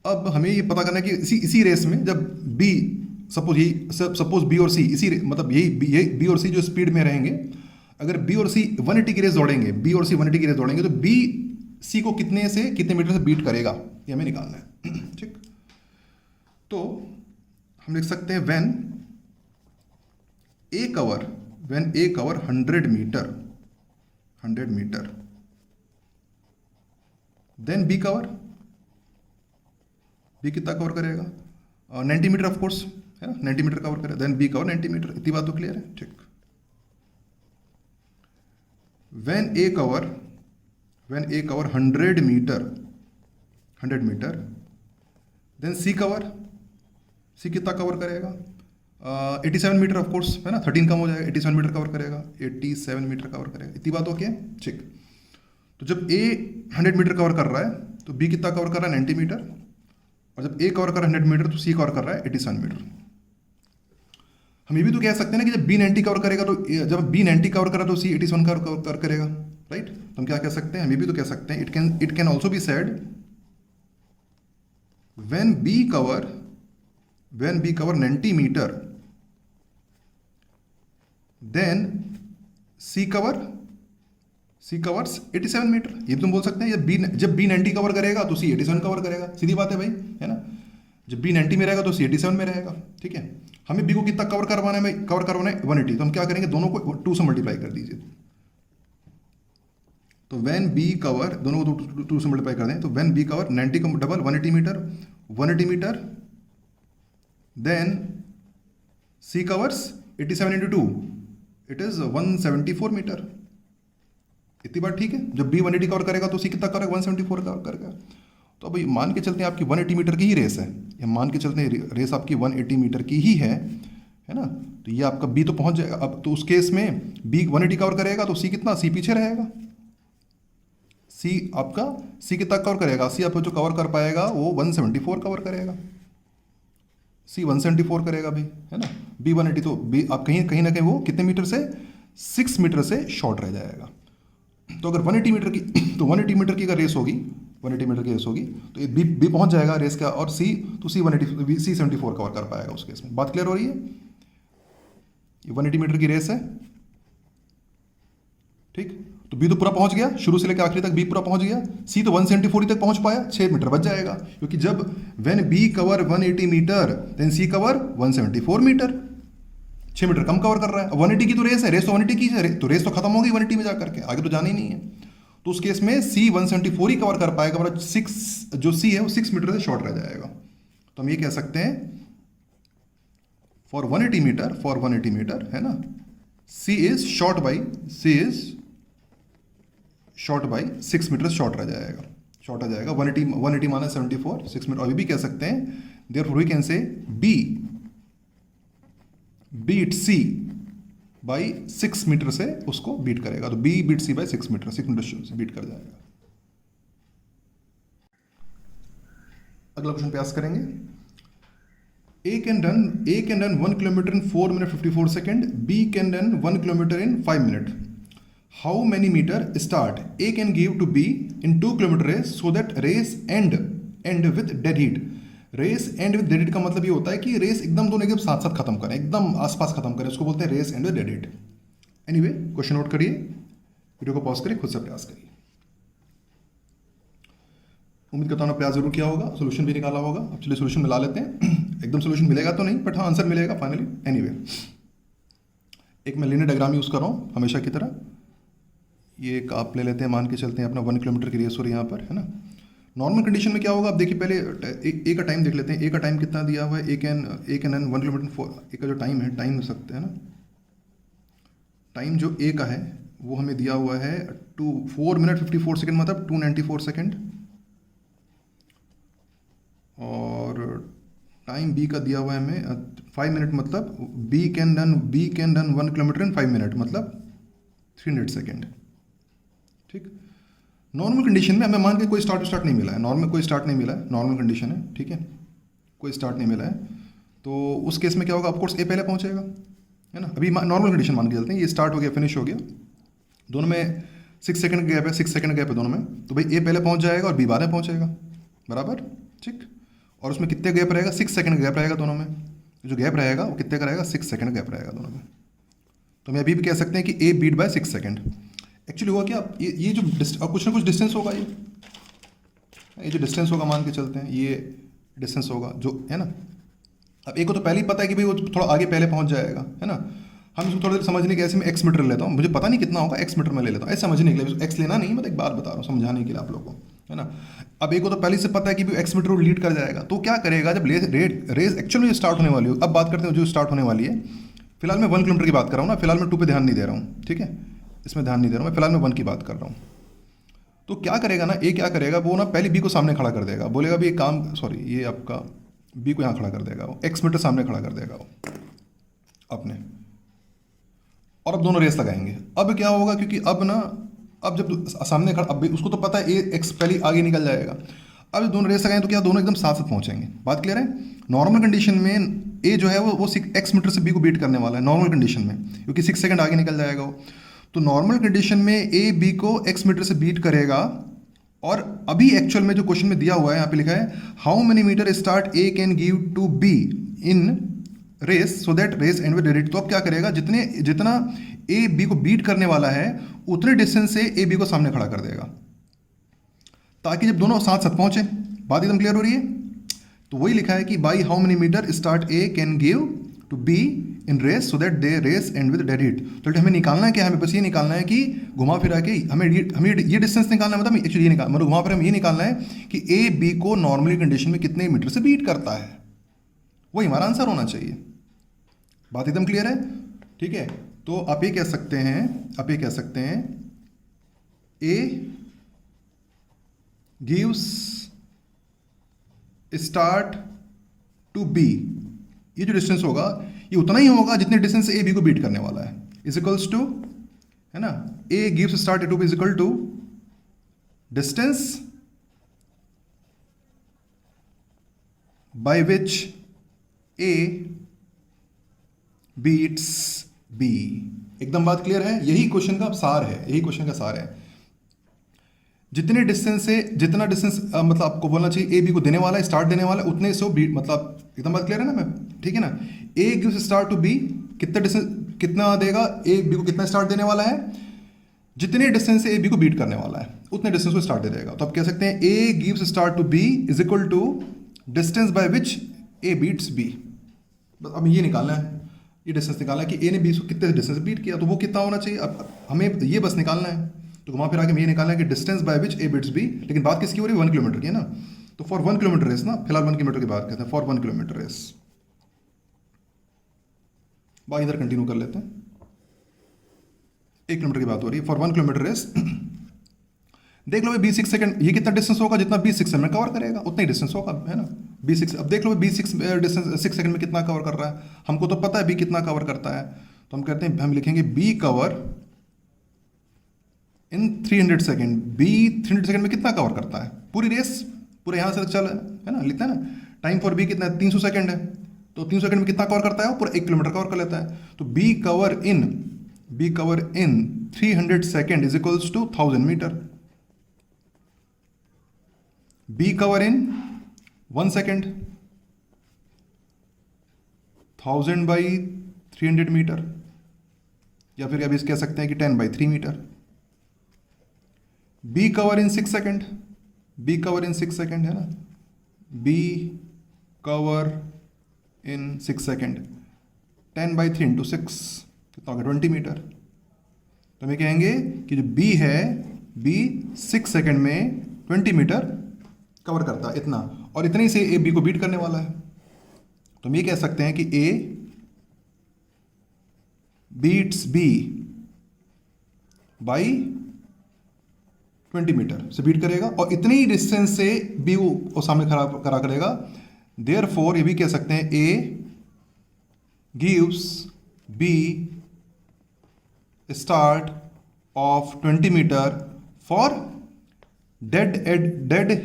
Speaker 1: अब हमें ये पता करना है कि इसी रेस में जब बी सपोज बी और सी मतलब यही बी और सी जो स्पीड में रहेंगे, अगर बी और सी 180 की रेस दौड़ेंगे, तो बी सी को कितने मीटर से बीट करेगा, ये हमें निकालना है, ठीक। तो हम लिख सकते हैं when A cover 100 metre then B कितना कवर करेगा? 90 मीटर ऑफ कोर्स, है ना, 90 मीटर कवर करेगा, देन बी कवर 90 मीटर। इतनी बात तो क्लियर है, ठीक। When A cover 100 metre then C कितना कवर करेगा? 87 मीटर ऑफ कोर्स, है ना, 13 कम हो जाएगा, 87 मीटर कवर करेगा, 87 मीटर कवर करेगा। इतनी बात ओके है, ठीक। तो जब ए 100 मीटर कवर कर रहा है तो बी कितना कवर कर रहा है? 90 मीटर। और जब ए कवर कर रहा है 100 मीटर तो सी कवर कर रहा है 87 मीटर। हम ये भी तो कह सकते हैं ना कि जब बी 90 कवर करेगा तो जब बी 90 कवर करा तो सी 87 कवर करेगा, राइट। तो हम क्या कह सकते हैं? हम ये भी तो कह सकते हैं, it can also be said when B cover 90 metre then C covers 87 metre. ये तुम बोल सकते हैं जब बी 90 कवर करेगा तो सी 87 कवर करेगा, सीधी बात है भाई, है ना। जब बी 90 में रहेगा तो सी 87 में रहेगा, ठीक है। हमें बी को कितना कवर करवाना है? 180। तो हम क्या करेंगे? दोनों को 2 से मल्टीप्लाई कर दीजिए। तो व्हेन बी कवर, दोनों को 2 से मल्टीप्लाई कर दें, तो व्हेन बी कवर 90 का double 180 metre then C covers 87 into 2 it is 174 metre. इतनी बात ठीक है। जब बी 180 कवर करेगा तो सी कितना करेगा? 174 कवर करेगा। तो अब मान के चलते हैं आपकी 180 मीटर की ही रेस है, या मान के चलते हैं रेस आपकी 180 मीटर की ही है ना। तो ये आपका बी तो पहुंच जाएगा। अब तो उस केस में बी 180 कवर करेगा तो सी कितना? सी पीछे रहेगा। सी कितना कवर करेगा? सी आपका जो कवर कर पाएगा वो 174 कवर करेगा। सी 174 करेगा भाई, है ना। बी 180 तो बी आप कहीं ना कहीं वो कितने मीटर से? 6 मीटर से शॉर्ट रह जाएगा। तो अगर 180 मीटर की अगर रेस होगी, 180 मीटर की रेस होगी तो बी पहुंच जाएगा रेस का, और सी 74 कवर कर पाएगा उस केस में। बात क्लियर हो रही है? ये 180 मीटर की रेस है, ठीक। तो बी तो पूरा पहुंच गया, शुरू से लेकर आखिरी तक बी पूरा पहुंच गया। सी तो 174 तक पहुंच पाया, 6 मीटर बच जाएगा, क्योंकि जब when B cover 180 metre then C cover 174 metre, 6 metre कम कवर कर रहा है। 180 की तो रेस है, रेस तो 180 की है, तो रेस तो खत्म हो गई 180 में जाकर के, आगे तो जाना ही नहीं है। तो उस केस में सी 174 ही कवर कर पाएगा, मतलब 6 जो सी है वो 6 मीटर से शॉर्ट रह जाएगा। तो हम ये कह सकते हैं फॉर 180 मीटर, है ना, C is short by 6 metre short रह जाएगा, शॉर्ट आ जाएगा। 180 माना 74, 6 मीटर। अभी भी कह सकते हैं therefore we can say B beat C by 6 metre से उसको बीट करेगा। तो B beat C by 6 metre से बीट कर जाएगा। अगला क्वेश्चन प्रयास करेंगे। A can run 1 kilometer in 4 minutes 54 seconds. B can run 1 kilometer in 5 minutes. How many meter start A can give to B in 2 kilometer race so that race end with dead heat. Race end with dead heat का मतलब ये होता है कि race एकदम दोनों एकदम साथ साथ खत्म करें, एकदम आसपास खत्म करें, उसको बोलते हैं race end with dead heat. Anyway, question note करिए, वीडियो को पॉज करिए, खुद से प्रयास करिए। उम्मीद करता हूँ प्रयास जरूर किया होगा, सोल्यूशन भी निकाला होगा। अब चलिए सोल्यूशन मिला लेते हैं। एकदम सोल्यूशन मिलेगा तो नहीं, बट हाँ आंसर मिलेगा फाइनली। एनीवे, एक मैं लीनियर डायग्राम यूज़ कर रहा हूँ हमेशा की तरह। ये एक आप ले लेते हैं, मान के चलते हैं अपना 1 किलोमीटर की रेस हो रही है यहाँ पर, है ना। नॉर्मल कंडीशन में क्या होगा, आप देखिए पहले ए का टाइम देख लेते हैं। ए का टाइम कितना दिया हुआ है? A can run 1 kilometre. ए का जो टाइम है, टाइम हो सकते हैं ना, टाइम जो ए का है वो हमें दिया हुआ है 4 मिनट 54 सेकेंड, मतलब 294 सेकेंड, और टाइम बी का दिया हुआ है हमें 5 मिनट, मतलब B can run 1 kilometre in 5 minute, मतलब 300 सेकेंड। ठीक, नॉर्मल कंडीशन में हमें मान के कोई स्टार्ट नहीं मिला है, नॉर्मल कोई स्टार्ट नहीं मिला है, नॉर्मल कंडीशन है, ठीक है, कोई स्टार्ट नहीं मिला है, तो उस केस में क्या होगा, ऑफकोर्स ए पहले पहुंचेगा, है ना। अभी नॉर्मल कंडीशन मान के चलते हैं, ये स्टार्ट हो गया, फिनिश हो गया, दोनों में 6 सेकंड गैप है, 6 सेकंड गैप है दोनों में, तो भाई ए पहले पहुंच जाएगा और बी बाद में पहुंचेगा, बराबर, ठीक। और उसमें कितने गैप रहेगा, 6 सेकंड गैप रहेगा दोनों में, जो गैप रहेगा वो कितने का रहेगा, 6 सेकंड गैप रहेगा दोनों में। तो हम अभी भी कह सकते हैं कि ए बीट बाय 6 सेकंड। एक्चुअली हुआ क्या, ये जो कुछ ना कुछ डिस्टेंस होगा, ये जो डिस्टेंस होगा मान के चलते हैं, ये डिस्टेंस होगा जो है ना। अब एक को तो पहले ही पता है कि भाई वो थोड़ा आगे पहले पहुंच जाएगा, है ना। हम इसको थोड़ी देर समझने के, ऐसे मैं एक्स मीटर लेता हूँ, मुझे पता नहीं कितना होगा, एक्स मीटर में ले लेता हूँ, ऐसे समझने के लिए, एक्स लेना नहीं, मैं एक बात बता रहा हूँ समझाने के लिए आप लोगों को, है ना। अब एक को तो पहले से पता है कि एक्स मीटर लीड कर जाएगा, तो क्या करेगा, जब रेस एक्चुअली में स्टार्ट होने वाली हो, अब बात करते हैं जो स्टार्ट होने वाली है। फिलहाल मैं 1 किलोमीटर की बात कर रहा हूँ ना, फिलहाल मैं 2 पे ध्यान नहीं दे रहा हूँ, ठीक है, इसमें ध्यान नहीं दे रहा हूँ मैं, फिलहाल मैं 1 की बात कर रहा हूँ। तो क्या करेगा ना, ए क्या करेगा, वो ना पहले बी को सामने खड़ा कर देगा, बोलेगा भी एक काम, सॉरी ये आपका बी को यहाँ खड़ा कर देगा, वो एक्स मीटर सामने खड़ा कर देगा वो अपने, और अब दोनों रेस लगाएंगे। अब क्या होगा, क्योंकि अब ना, अब जब सामने खड़ा, अब उसको तो पता है ए एक्स पहले आगे निकल जाएगा, अब दोनों रेस लगाएंगे तो क्या दोनों एकदम साथ साथ पहुंचेंगे, बात क्लियर है। नॉर्मल कंडीशन में ए जो है वो एक्स मीटर से बी को बीट करने वाला है नॉर्मल कंडीशन में, क्योंकि 6 सेकंड आगे निकल जाएगा वो। तो नॉर्मल कंडीशन में ए बी को एक्स मीटर से बीट करेगा, और अभी एक्चुअल में जो क्वेश्चन में दिया हुआ है, यहाँ पे लिखा है how many metre start A can give to B in race so that race end with derivative. तो अब क्या करेगा, जितना ए बी को बीट करने वाला है उतने डिस्टेंस से ए बी को सामने खड़ा कर देगा, ताकि जब दोनों साथ साथ पहुंचे। बात एकदम क्लियर हो रही है। तो वही लिखा है कि by how many metre start A can give to B in race so that they race end with dead heat. तो हमें निकालना है क्या, हमें बस ये निकालना है कि घुमा फिरा के हमें ये डिस्टेंस निकालना है, मतलब एक्चुअली ये निकालना, मतलब घुमा फिरा हमें ये निकालना है कि ए बी को नॉर्मली कंडीशन में कितने मीटर से बीट करता है, वही हमारा आंसर होना चाहिए। बात एकदम क्लियर है, ठीक है। तो आप ये कह सकते हैं, A gives start to B, ये जो डिस्टेंस होगा ये उतना ही होगा जितने डिस्टेंस ए बी को बीट करने वाला है, इज इक्वल्स टू, है ना, A gives start to B is equal to distance by which A beats B. एकदम बात क्लियर है, यही क्वेश्चन का सार है, जितने डिस्टेंस से जितना डिस्टेंस मतलब आपको बोलना चाहिए ए बी को देने वाला है, स्टार्ट देने वाला है, उतने से बी, मतलब एकदम बात क्लियर है ना मैम, ठीक है ना। A gives start to B, कितना डिस्टेंस, कितना देगा ए बी को, कितना स्टार्ट देने वाला है, जितने डिस्टेंस से ए बी को बीट करने वाला है उतने डिस्टेंस को स्टार्ट दे देगा। तो आप कह सकते हैं A gives start to B is equal to distance by which A beats B. बस अब ये निकालना है, ये डिस्टेंस निकालना है कि ए ने बी को कितने डिस्टेंस से बीट किया, तो वो कितना होना चाहिए, अब हमें ये बस निकालना है। तो घुमा फिर आके ये निकालना है कि distance by which A beats B, लेकिन बात किसकी हो रही है, 1 किलोमीटर की है ना। तो फॉर 1 किलोमीटर रेस ना, फिलहाल 1 किलोमीटर की बात करते हैं, फॉर 1 किलोमीटर रेस। बाकी इधर कंटिन्यू कर लेते हैं, 1 किलोमीटर की बात हो रही है, फॉर 1 किलोमीटर रेस। देख लो भाई B6 सेकंड, ये कितना डिस्टेंस होगा, जितना B6 सेकंड में कवर करेगा उतना ही डिस्टेंस होगा, है ना। B6, अब देख लो B6 डिस्टेंस 6 सेकंड में कितना कवर कर रहा है, हमको तो पता है B कितना कवर करता है, तो हम कहते हैं, हम लिखेंगे B cover in 300 second. B 300 second में कितना कवर करता है, पूरी रेस, पूरे यहाँ से चल है ना, लिखता है ना। टाइम फॉर B कितना है, 300 सेकंड है, तो 300 सेकंड में कितना कवर करता है, वो पूरा 1 किलोमीटर कवर कर लेता है। तो B cover in 300 second is equals to 1000 metre. B cover in 1 second, 1000 by 300 metre, या फिर अभी कह सकते हैं कि 10 by 3 metre. B cover in 6 second, है ना, B cover in 6 second, 10 by 3 into 6 कितना होगा, 20 मीटर। तो हम कहेंगे कि जो B है, B 6 सेकेंड में 20 मीटर कवर करता है, इतना, और इतने ही से ए बी को बीट करने वाला है। तो हम ये कह सकते हैं कि A beats B by 20 metre से बीट करेगा और इतनी ही डिस्टेंस से बी वो सामने खड़ा करा करेगा। देयरफॉर ये भी कह सकते हैं A gives B start of 20 metre for dead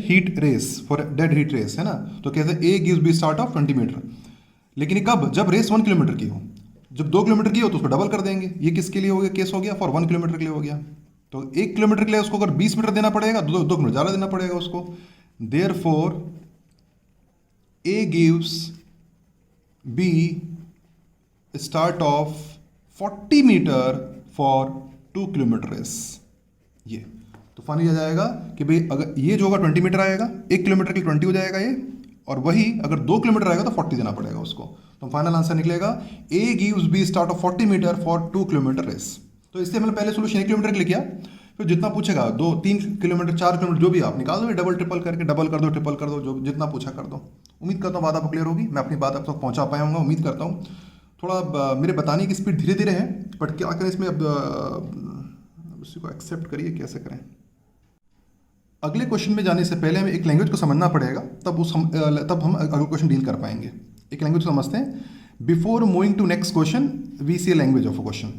Speaker 1: heat race है ना। तो कहते हैं A gives B start of 20 metre, लेकिन कब? जब रेस 1 किलोमीटर की हो। जब 2 किलोमीटर की हो तो उसको डबल कर देंगे। ये किसके लिए हो गया? केस हो गया फॉर 1 किलोमीटर के लिए हो गया। तो 1 किलोमीटर के लिए उसको अगर 20 मीटर देना पड़ेगा, 2 किलोमीटर ज़्यादा देना पड़ेगा उसको। Therefore A gives B start of 40 metre for 2 kilometre race. ये तो फाइनली आ जाएगा कि भाई अगर ये जो होगा 20 मीटर आएगा, 1 किलोमीटर के लिए 20 हो जाएगा ये, और वही अगर 2 किलोमीटर आएगा तो 40 देना पड़ेगा उसको। तो फाइनल आंसर निकलेगा A gives B start of 40 metre for 2 kilometre race. तो इससे मैंने पहले सोल्यूशन 1 किलोमीटर के लिए किया, फिर जितना पूछेगा 2, 3 किलोमीटर, 4 किलोमीटर जो भी आप निकाल दो, डबल ट्रिपल करके, डबल कर दो, ट्रिपल कर दो, जो जितना पूछा कर दो। उम्मीद करता हूँ बात आपको क्लियर होगी, मैं अपनी बात आप तक पहुँचा पाया हूँ उम्मीद करता हूँ। थोड़ा मेरे बताने की स्पीड धीरे धीरे है, बट क्या करें इसमें, अब उसी को एक्सेप्ट करिए, कैसे करें। अगले क्वेश्चन में जाने से पहले हमें एक लैंग्वेज को समझना पड़ेगा, तब हम अगला क्वेश्चन डील कर पाएंगे। एक लैंग्वेज को समझते हैं। Before moving to next question we see a language of a question.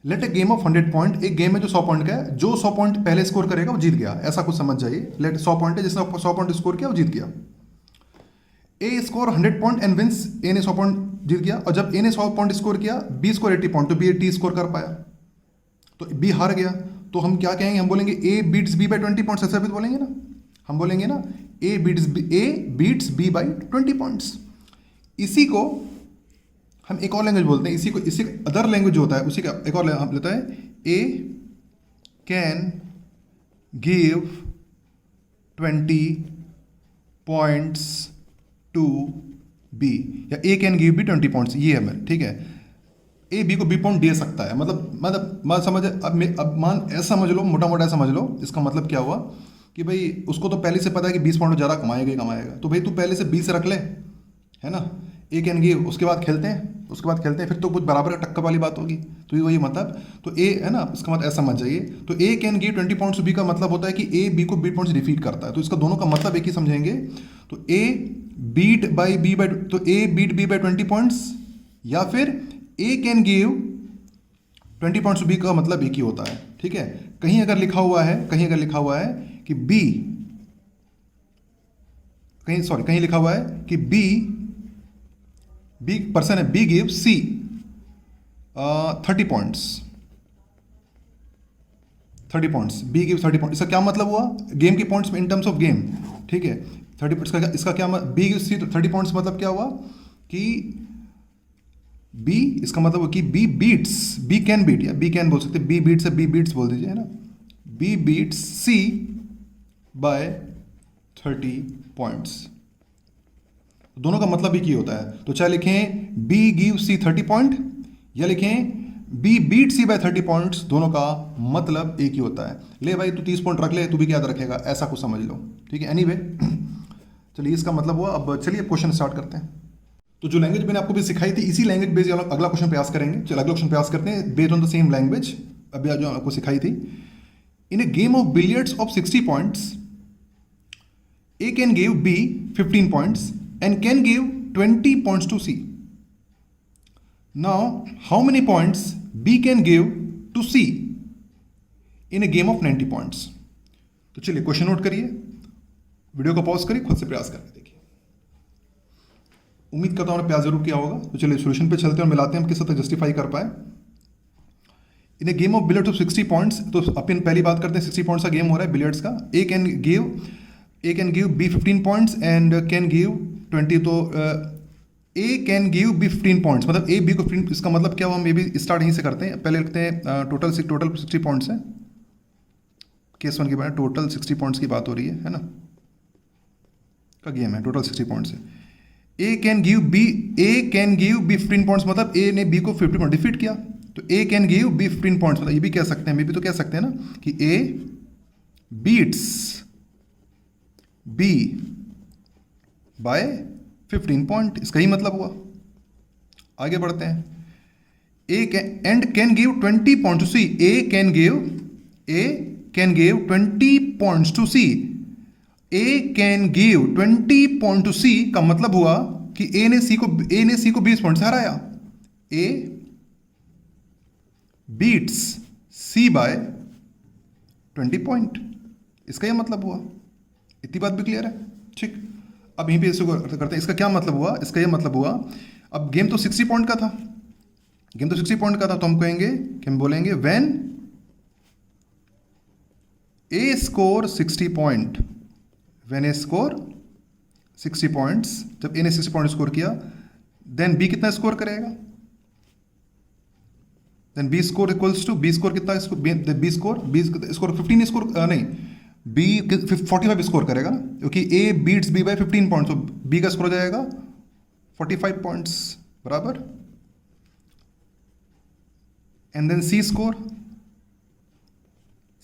Speaker 1: Let a game of 100 point, एक गेम है जो 100 पॉइंट का है, जो 100 पॉइंट पहले स्कोर करेगा वो जीत गया, ऐसा कुछ समझ जाइए। लेट 100 पॉइंट है, जिसने 100 पॉइंट स्कोर किया वो जीत गया। ए स्कोर 100 पॉइंट एंड विंस, ए ने 100 पॉइंट जीत गया, और जब ए ने 100 पॉइंट स्कोर किया, बी स्कोर 80 पॉइंट, तो बी 80 स्कोर कर पाया, तो बी हार गया। तो हम क्या कहेंगे? हम बोलेंगे A beats B by 20 points, ऐसा भी बोलेंगे ना, हम बोलेंगे ना A beats B by 20 points. इसी को हम एक और लैंग्वेज बोलते हैं, इसी अदर लैंग्वेज जो होता है उसी का एक और हम लेता है, A can give 20 points to B, या A can give B 20 points, ये है मेरे, ठीक है। ए बी को बी पॉइंट दे सकता है, मतलब समझ, अब मान ऐसा समझ लो, मोटा मोटा समझ लो। इसका मतलब क्या हुआ कि भाई उसको तो पहले से पता है कि 20 पॉइंट ज़्यादा कमाएगा ही कमाएगा, तो भाई तू पहले से 20 रख ले, है ना। ए कैन गिव, उसके बाद खेलते हैं, फिर तो कुछ बराबर का टक्कर वाली बात होगी। तो ये वही मतलब, तो ए है ना, इसका मतलब ऐसा समझ जाइए। तो A can give 20 points B का मतलब होता है कि ए बी को बी पॉइंट्स डिफीट करता है, तो इसका दोनों का मतलब एक ही समझेंगे। तो ए बीट बाई बी बाई, तो ए बीट बी बाई 20 पॉइंट्स, या फिर ए कैन गिव 20 पॉइंट्स बी का मतलब एक ही होता है, ठीक है। कहीं अगर लिखा हुआ है कि बी, कहीं लिखा हुआ है कि बी पर्सन है, B give C 30 points, B give 30 points, इसका क्या मतलब हुआ? गेम की points in terms of game, ठीक है। 30 पॉइंट्स, इसका क्या मतलब? बी गिव सी 30 पॉइंट्स मतलब क्या हुआ कि बी, इसका मतलब है कि B beats, B can beat, या बी कैन बोल सकते, बी बीट्स है, बी बीट्स बोल दीजिए, है ना। B beats C by 30 points, दोनों का मतलब एक ही होता है। तो चाहे लिखें बी गिव सी 30 पॉइंट, या लिखें B beat C by 30 points, दोनों का मतलब एक ही होता है। ले भाई तू 30 पॉइंट रख ले, तू भी क्या याद रखेगा, ऐसा कुछ समझ लो, ठीक है। एनीवे चलिए, इसका मतलब हुआ। अब चलिए क्वेश्चन स्टार्ट करते हैं। तो जो लैंग्वेज मैंने आपको भी सिखाई थी, इसी लैंग्वेज बेस्ड अगला क्वेश्चन प्रयास करेंगे। चलो अगला क्वेश्चन प्रयास करते हैं based on the same language अभी जो आपको सिखाई थी। In a game of billiards of 60 points, A can give B 15 points and can give 20 points to C. Now how many points B can give to C in a game of 90 points. तो चलिए question note करिए, video को pause करिए, खुद से प्रयास करके देखिए। उम्मीद करता हूँ प्रयास जरूर किया होगा। तो चलिए सोल्यूशन पे चलते हैं और मिलाते हैं हम किस हद तक जस्टिफाई कर पाए। In a game of billiards of 60 points, तो अपन पहली बात करते हैं 60 पॉइंट्स का गेम हो रहा है बिलियर्ड्स का। A can give B 15 points and can give 20। तो A can give B 15 points, मतलब ए बी को 15, इसका मतलब क्या हुआ? हम ये भी स्टार्ट यहीं से करते हैं। पहले लिखते हैं टोटल 60 पॉइंट्स है, केस 1 के बारे में टोटल 60 पॉइंट्स की बात हो रही है ना, का गेम है, टोटल 60 पॉइंट्स है। A can give B 15 points, मतलब ए ने बी को 50 पॉइंट डिफीट किया। तो A can give B 15 points, मतलब ये भी कह सकते हैं, मे भी तो कह सकते हैं ना कि A beats B by 15 point, इसका ही मतलब हुआ। आगे बढ़ते हैं। A can give 20 point to C, A can give 20 points to C. A can give 20 point to C का मतलब हुआ कि ए ने सी को 20 पॉइंट से हराया। A beats C by 20 point, इसका यह मतलब हुआ। इतनी बात भी क्लियर है? ठीक, अब यहीं पे इसको करते हैं। इसका क्या मतलब हुआ? इसका यह मतलब हुआ, अब गेम तो 60 पॉइंट का था, गेम तो 60 पॉइंट का था, तो हम कहेंगे कि हम बोलेंगे when A score 60 point, when A score 60 points, जब ए ने 60 पॉइंट स्कोर किया, देन बी कितना स्कोर करेगा? Then B score equals to, B score कितना, बी स्कोर 15 स्कोर नहीं, बी 45 स्कोर करेगा ना, क्योंकि A beats B by 15 points, तो बी का स्कोर हो जाएगा 45 पॉइंट्स बराबर। And then C score,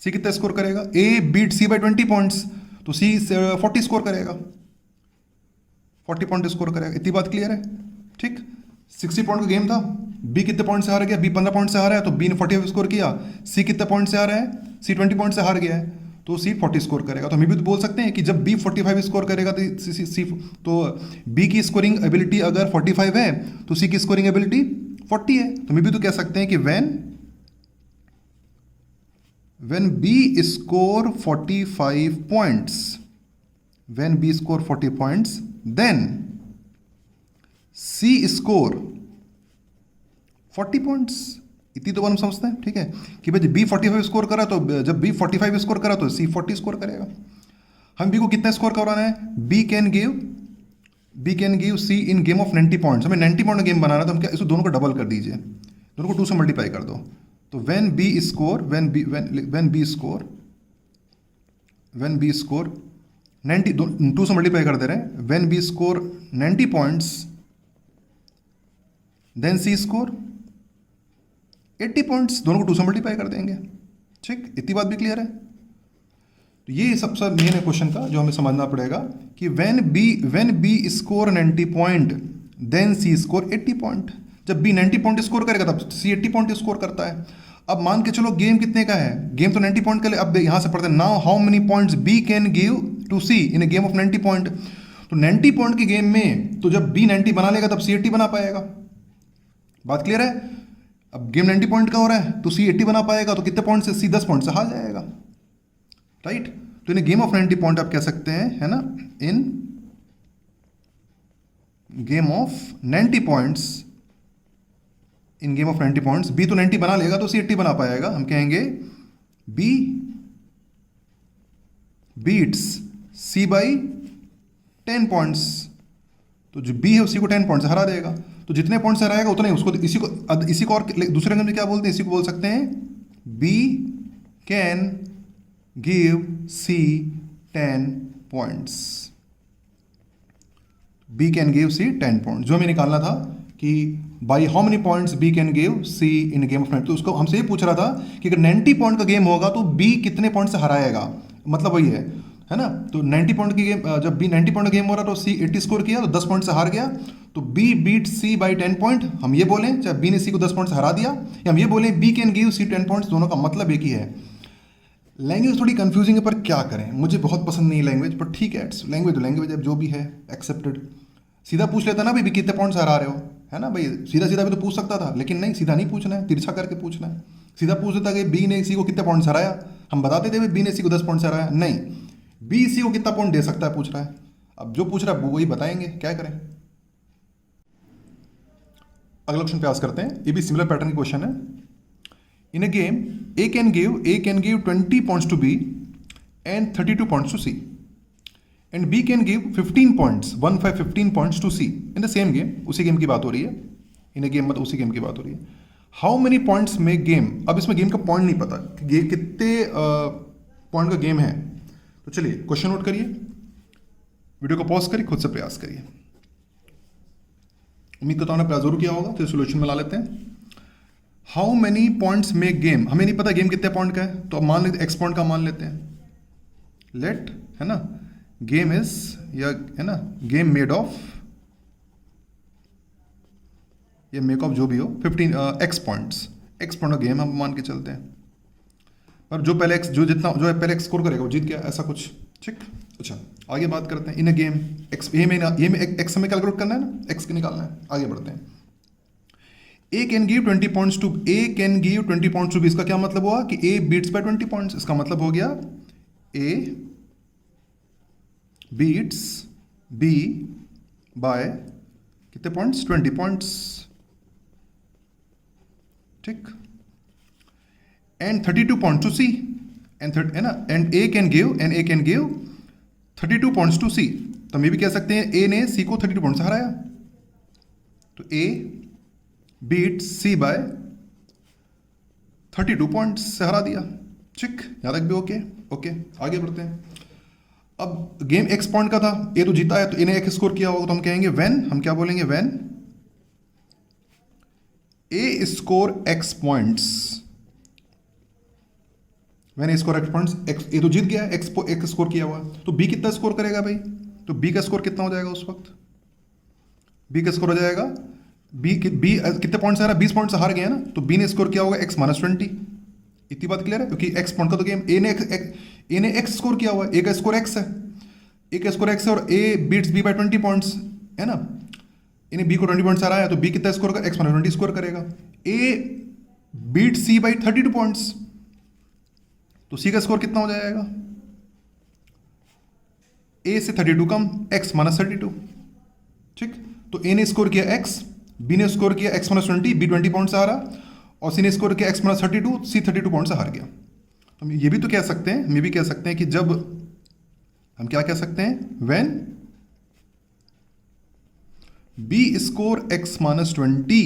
Speaker 1: C कितना स्कोर करेगा? A beat C by 20 points, तो सी 40 स्कोर करेगा, 40 पॉइंट स्कोर करेगा। इतनी बात क्लियर है? ठीक, 60 पॉइंट का गेम था, बी कितने पॉइंट से हार गया? बी 15 पॉइंट से हारा है, तो बी ने 45 स्कोर किया। सी कितने पॉइंट से हारा है? सी 20 पॉइंट से हार गया है, तो सी 40 स्कोर करेगा। तो हम भी तो बोल सकते हैं कि जब बी 45 स्कोर करेगा तो बी की स्कोरिंग एबिलिटी अगर 45 है तो सी की स्कोरिंग एबिलिटी 40 है। तो हम भी तो कह सकते हैं कि when B score 45 points, when B score 40 points, then C score 40 points। इतनी तो बात हम समझते हैं, ठीक है, कि भाई B 45 स्कोर करा, तो जब B 45 स्कोर करा तो C 40 स्कोर करेगा। हम B को कितना स्कोर करवाना है? B can give C in game of 90 points. हमें 90 पॉइंट का गेम बनाना है, तो हम क्या, इसको दोनों को डबल कर दीजिए, दोनों को 2 से मल्टीप्लाई कर दो। तो when B score 90, 2 से मल्टीप्लाई कर दे रहे हैं, when B score 90 points, then C score 80 points, दोनों को 2 से मल्टीप्लाई कर देंगे। ठीक, इतनी बात भी क्लियर है? तो ये सबसे मेन है क्वेश्चन का, जो हमें समझना पड़ेगा कि when B score 90 point, then C score 80 point. जब B 90 पॉइंट स्कोर करेगा तब C 80 पॉइंट स्कोर करता है। अब मान के चलो गेम कितने का है? गेम तो 90 पॉइंट का। अब यहां से पढ़ते हैं, now how many points B can give to C in a game of 90 point. तो 90 पॉइंट के गेम में तो जब B 90 बना लेगा तब C 80 बना पाएगा। बात क्लियर है? अब गेम 90 पॉइंट का हो रहा है तो C 80 बना पाएगा, तो कितने पॉइंट से? C 10 पॉइंट से हार जाएगा, राइट। तो इन गेम ऑफ 90 पॉइंट आप कह सकते हैं, है ना, इन game of 90 points, in game of 90 points B तो 90 बना लेगा तो C 80 बना पाएगा। हम कहेंगे B beats C by 10 points, तो जो B है उसी को 10 पॉइंट से हरा देगा। तो जितने पॉइंट से हराएगा उतना ही उसको, इसी को और दूसरे रंग में क्या बोलते हैं? इसी को बोल सकते हैं B can give C 10 points. B can give C 10 point, जो हमें निकालना था कि by how many points B can give C in game of 90। तो उसको हमसे ये पूछ रहा था कि अगर 90 पॉइंट का गेम होगा तो B कितने पॉइंट से हराएगा, मतलब वही है ना। तो 90 पॉइंट की गेम, जब B 90 पॉइंट का गेम हो रहा तो C 80 स्कोर किया तो 10 पॉइंट से हार गया, तो B beat C by 10 point. हम ये बोलें चाहे B ने C को 10 पॉइंट से हरा दिया, या हम ये बोलें B can give C 10 points, दोनों का मतलब एक ही है। लैंग्वेज थोड़ी कंफ्यूजिंग है, पर क्या करें, मुझे बहुत पसंद नहीं लैंग्वेज, पर ठीक है, लैंग्वेज तो लैंग्वेज, अब जो भी है एक्सेप्टेड। सीधा पूछ लेता ना भाई कितने पॉइंट से हरा रहे हो, है ना भाई, सीधा सीधा भी तो पूछ सकता था, लेकिन नहीं, सीधा नहीं पूछना है, तिरछा करके पूछना है। सीधा पूछ देता कि B ने C को कितने पॉइंट से हराया, हम बताते थे B ने C को 10 पॉइंट से हराया, नहीं, B C को कितना पॉइंट दे सकता है पूछ रहा है। अब जो पूछ रहा है वही बताएंगे, क्या करें। अगला क्वेश्चन प्रयास करते हैं, ये भी सिमिलर पैटर्न की क्वेश्चन है। In a game A can give 20 points to B and 32 points to C, and B can give 15 points to C in the same game. उसी गेम की बात हो रही है, इन ए गेम मतलब उसी गेम की बात हो रही है। How many points make game. अब इसमें गेम का पॉइंट नहीं पता कि कितने पॉइंट का गेम है। तो चलिए क्वेश्चन नोट करिए, वीडियो को पॉज करिए, खुद से प्रयास करिए। उम्मीद करता हूं आपने प्रयास जरूर किया होगा। तो सोल्यूशन में ला लेते हैं। How many points make game, हमें नहीं पता गेम कितने पॉइंट का है, तो अब मान लेते एक्स पॉइंट का मान लेते हैं। लेट, है ना, गेम इज, या है ना, गेम मेड ऑफ, ये मेक ऑफ जो भी हो, 15 एक्स पॉइंट्स का गेम हम मान के चलते हैं। पर जो पहले एक्स जो जितना जो पहले एक्स स्कोर करेगा वो जीत गया, ऐसा कुछ। ठीक। अच्छा, आगे बात करते हैं। इन अ गेम एक्स, ये में एक्स हमें कैलकुलेट करना है ना, एक्स निकालना है। आगे बढ़ते हैं। A can give 20 points to, A can give 20 points to B. इसका क्या मतलब हुआ कि ए बीट्स बाय 20 पॉइंट्स। इसका मतलब हो गया ए बीट्स बी बाय कितने पॉइंट्स, 20 पॉइंट्स। ठीक। And 32 points to C, and है ना, and A can give 32 points to C. तो हम ये भी कह सकते हैं ए ने सी को 32 पॉइंट्स से हराया। तो ए बीट सी बाय 32 पॉइंट्स से हरा दिया। ठीक, यहां तक भी ओके। ओके, आगे बढ़ते हैं। अब गेम एक्स पॉइंट का था, ए तो जीता है, तो ए ने एक्स स्कोर किया होगा, तो हम कहेंगे व्हेन, हम क्या बोलेंगे, when A score X points, when A score X points, X A तो जीत गया, एक्स स्कोर किया हुआ, तो बी कितना स्कोर करेगा भाई, तो बी का स्कोर कितना हो जाएगा उस वक्त, बी का स्कोर हो जाएगा, बी कितने पॉइंट से हारा, 20 पॉइंट से हार गया ना, तो बी ने स्कोर किया होगा एक्स माइनस 20। इतनी बात क्लियर है, क्योंकि एक्स पॉइंट का तो गेम, ए ने एक्स स्कोर किया हुआ है, ए का स्कोर एक्स है, ए का स्कोर एक्स है, और A beats B by 20 points, है ना, इन्हें बी को 20 पॉइंट्स आ रहा है, तो बी कितना स्कोर करेगा, एक्स माइनस 20 स्कोर करेगा। A beat C by 32 points, तो सी का स्कोर कितना हो जाएगा, ए से 32 कम, एक्स माइनस 32। ठीक, तो ए ने स्कोर किया एक्स, बी ने स्कोर किया एक्स माइनस 20, बी 20 पॉइंट से हारा, और सी ने स्कोर किया एक्स माइनस 32, सी 32 पॉइंट से हार गया। हम ये भी तो कह सकते हैं, हम ये भी कह सकते हैं कि जब हम क्या कह सकते हैं, when B score X minus 20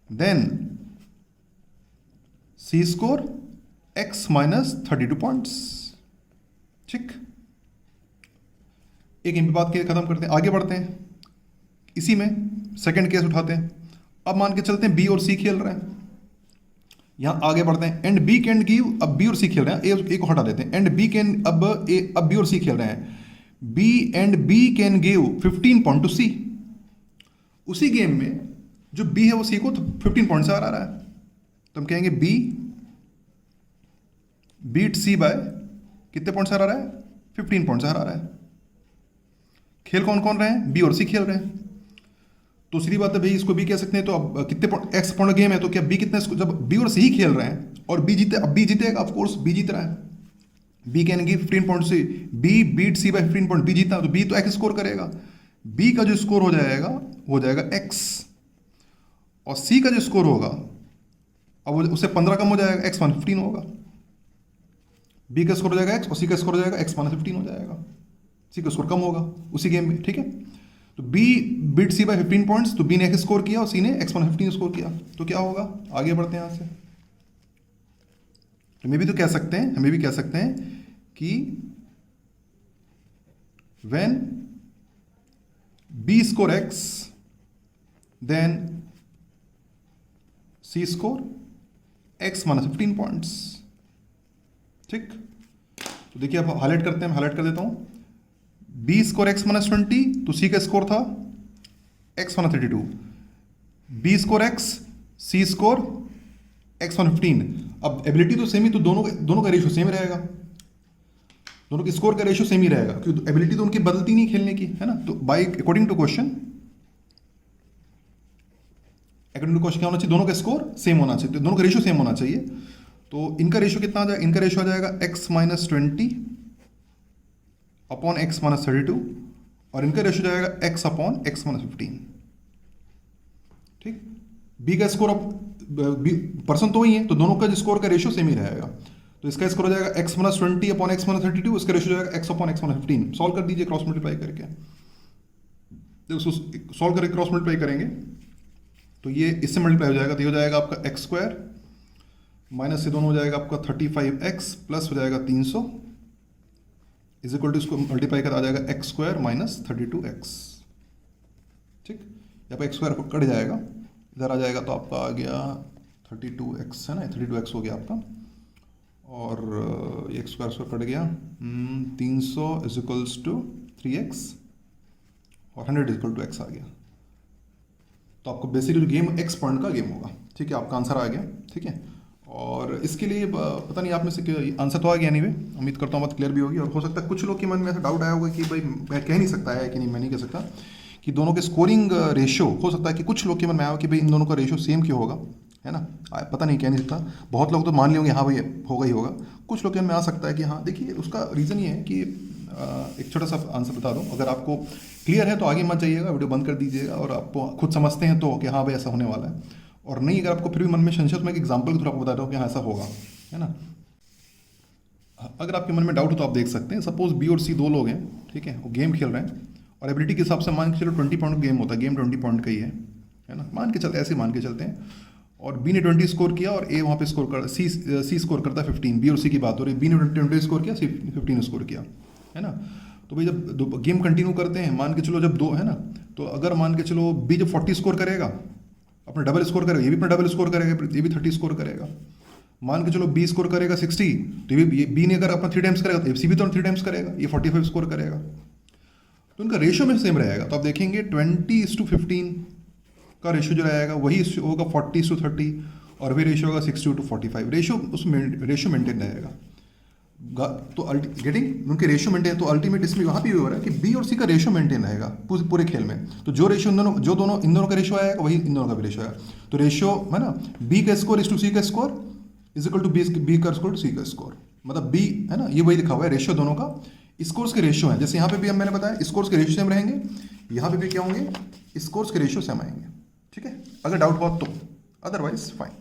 Speaker 1: then C score X minus 32 points. ठीक, एक इन बात के खत्म करते हैं, आगे बढ़ते हैं। इसी में सेकंड केस उठाते हैं। अब मान के चलते हैं बी और सी खेल रहे हैं, यहां आगे बढ़ते हैं। एंड बी कैन गिव, अब बी और सी खेल रहे हैं, ए को हटा देते हैं। एंड बी कैन, अब बी और सी खेल रहे हैं, B and B can give 15 point to C. उसी गेम में जो बी है वो सी को 15 पॉइंट से हरा रहा है, तो हम कहेंगे बी बीट सी बाय कितने पॉइंट से हरा रहा है, 15 पॉइंट से हरा रहा है। खेल कौन कौन रहे हैं, बी और सी खेल रहे हैं। तो सीधी बात है भाई, इसको बी कह सकते हैं। तो अब कितने पॉइंट, एक्स पॉइंट गेम है, तो क्या बी कितने, जब बी और सी ही खेल रहे हैं और बी जीते, अब बी जीतेगा, ऑफ कोर्स बी जीत रहा है। B can give 15 point C, B beat C by 15 point, B जीता, तो बी तो एक्स स्कोर करेगा। बी का जो स्कोर हो जाएगा एक्स, और सी का जो स्कोर होगा, अब उससे 15 कम हो जाएगा, एक्स मान 15 होगा। बी का स्कोर हो जाएगा एक्स, और सी का स्कोर हो जाएगा एक्स माइनस 15 हो जाएगा, सी का स्कोर कम होगा उसी गेम में। ठीक है, तो B beat C by 15 points, तो बी ने एक्स स्कोर किया और सी ने एक्स माइनस 15 स्कोर किया, तो क्या होगा, आगे बढ़ते हैं यहां से। तो हमें भी तो कह सकते हैं, हमें भी कह सकते हैं कि when B score X then C score X minus 15 points. ठीक, तो देखिए अब हाईलाइट करते हैं, मैं हाईलाइट कर देता हूं। बी स्कोर एक्स माइनस 20, तो सी का स्कोर था X minus 32। B score X, C score X minus 15। अब एबिलिटी तो सेम ही, तो दोनों का रेशियो सेम रहेगा, दोनों के स्कोर का रेशियो सेम ही रहेगा, क्योंकि एबिलिटी तो उनकी बदलती नहीं खेलने की, है ना। तो बाई अकॉर्डिंग टू क्वेश्चन क्या होना चाहिए, दोनों का स्कोर सेम होना चाहिए, तो दोनों का रेशियो सेम होना चाहिए। तो इनका रेशियो कितना आ जाएगा, इनका रेशियो आ जाएगा x minus 20 upon x minus 32, और इनका रेशियो जाएगा एक्स अपॉन एक्स माइनस 15। ठीक, बी का स्कोर, अब पर्सन तो वही है, तो दोनों का स्कोर का रेशियो सेम ही रहेगा। तो इसका स्कोर हो जाएगा x minus 20 upon x minus 32, इसका रेशियो जाएगा x upon x minus 15। Solve कर दीजिए क्रॉस मल्टीप्लाई करके, तो उसको सॉल्व करके क्रॉस मल्टीप्लाई करेंगे, तो ये इससे मल्टीप्लाई हो जाएगा, तो ये हो जाएगा आपका एक्स स्क्वायर, माइनस से दोनों हो जाएगा आपका 35x, प्लस हो जाएगा 300 इज इक्वल टू, इसको मल्टीप्लाई कर आ जाएगा एक्स स्क्वायर माइनस 32x। ठीक, यहाँ पर एक्स स्क्वायर कट जाएगा, इधर आ जाएगा, तो आपका आ गया 32x, है ना, 32x हो गया आपका, और एक्स स्क्वायर कट गया, 300 इज इक्वल्स टू 3x, और 100 इज इक्वल टू x आ गया। तो आपको बेसिकली गेम एक्स पॉइंट का गेम होगा। ठीक है, आपका आंसर आ गया। ठीक है, और इसके लिए पता नहीं आप में से आंसर तो आ गया नहीं वे, उम्मीद करता हूँ बात क्लियर भी होगी। और हो सकता है कुछ लोग के मन में ऐसा डाउट आया होगा कि भाई मैं कह नहीं सकता है कि नहीं, मैं नहीं कह सकता कि दोनों के स्कोरिंग रेशियो, हो सकता है कि कुछ लोग के मन में आया हो कि भाई इन दोनों का रेशियो सेम क्यों होगा, है ना। पता नहीं, कह नहीं सकता। बहुत लोग तो मान लिए होंगे हाँ भाई होगा ही होगा। कुछ लोग के मन में आ सकता है कि हाँ, देखिए उसका रीज़न ये है कि एक छोटा सा आंसर बता दूँ, अगर आपको क्लियर है तो आगे मत जाइएगा, वीडियो बंद कर दीजिएगा। और आप खुद समझते हैं तो कि हाँ भाई ऐसा होने वाला है, और नहीं अगर आपको फिर भी मन में संशय, तो मैं एक एग्जाम्पल के थ्रू आपको बताता हूँ कि हाँ ऐसा होगा, है ना। अगर आपके मन में डाउट हो तो आप देख सकते हैं। सपोज बी और सी दो लोग हैं, ठीक है, वो गेम खेल रहे हैं, और एबिलिटी के हिसाब से मान के चलो 20 पॉइंट गेम होता है, गेम 20 पॉइंट का ही है ना, मान के चलते, ऐसे मान के चलते हैं। और बी ने 20 स्कोर किया और ए वहाँ पे स्कोर कर सी स्कोर करता है 15। बी और सी की बात हो रही है, बी ने 20 स्कोर किया, सी 15 स्कोर किया, है ना। तो भाई जब गेम कंटिन्यू करते हैं, मान के चलो जब दो, है ना, तो अगर मान के चलो बी जब 40 स्कोर करेगा, अपना डबल स्कोर करेगा, ये भी अपना डबल स्कोर करेगा, ये भी 30 स्कोर करेगा। मान के चलो बी स्कोर करेगा 60, तो ये बी ने अगर अपना 3 टाइम्स करेगा तो सी भी तो 3 टाइम्स करेगा, ये 45 स्कोर करेगा। तो उनका रेशियो में सेम रहेगा। तो आप देखेंगे 20:15 का रेशियो जो रहेगा वही होगा 40:30, और वही रेशियो होगा 60:45। रेशियो उसमें रेशियो मेंटेन रहेगा। तो गेटिंग उनके रेशियो मेंटेन, तो अल्टीमेट इसमें वहाँ भी हो रहा है कि बी और सी का रेशियो मेंटेन रहेगा पूरे खेल में। तो जो रेशियो इन दोनों का रेशियो आएगा वही इन दोनों का भी रेशियो आएगा। तो रेशियो है ना, बी का स्कोर इज टू सी का score is equal to B का स्कोर टू सी का स्कोर। मतलब बी, है ना, ये वही लिखा हुआ है, रेशियो दोनों का स्कोर्स के रेशियो है। जैसे यहाँ पे भी हम मैंने बताया स्कोर्स के रेशियो सेम रहेंगे, यहाँ पे भी क्या होंगे, स्कोर्स के रेशियो सेम आएंगे। ठीक है, अगर डाउट हो तो, अदरवाइज फाइन।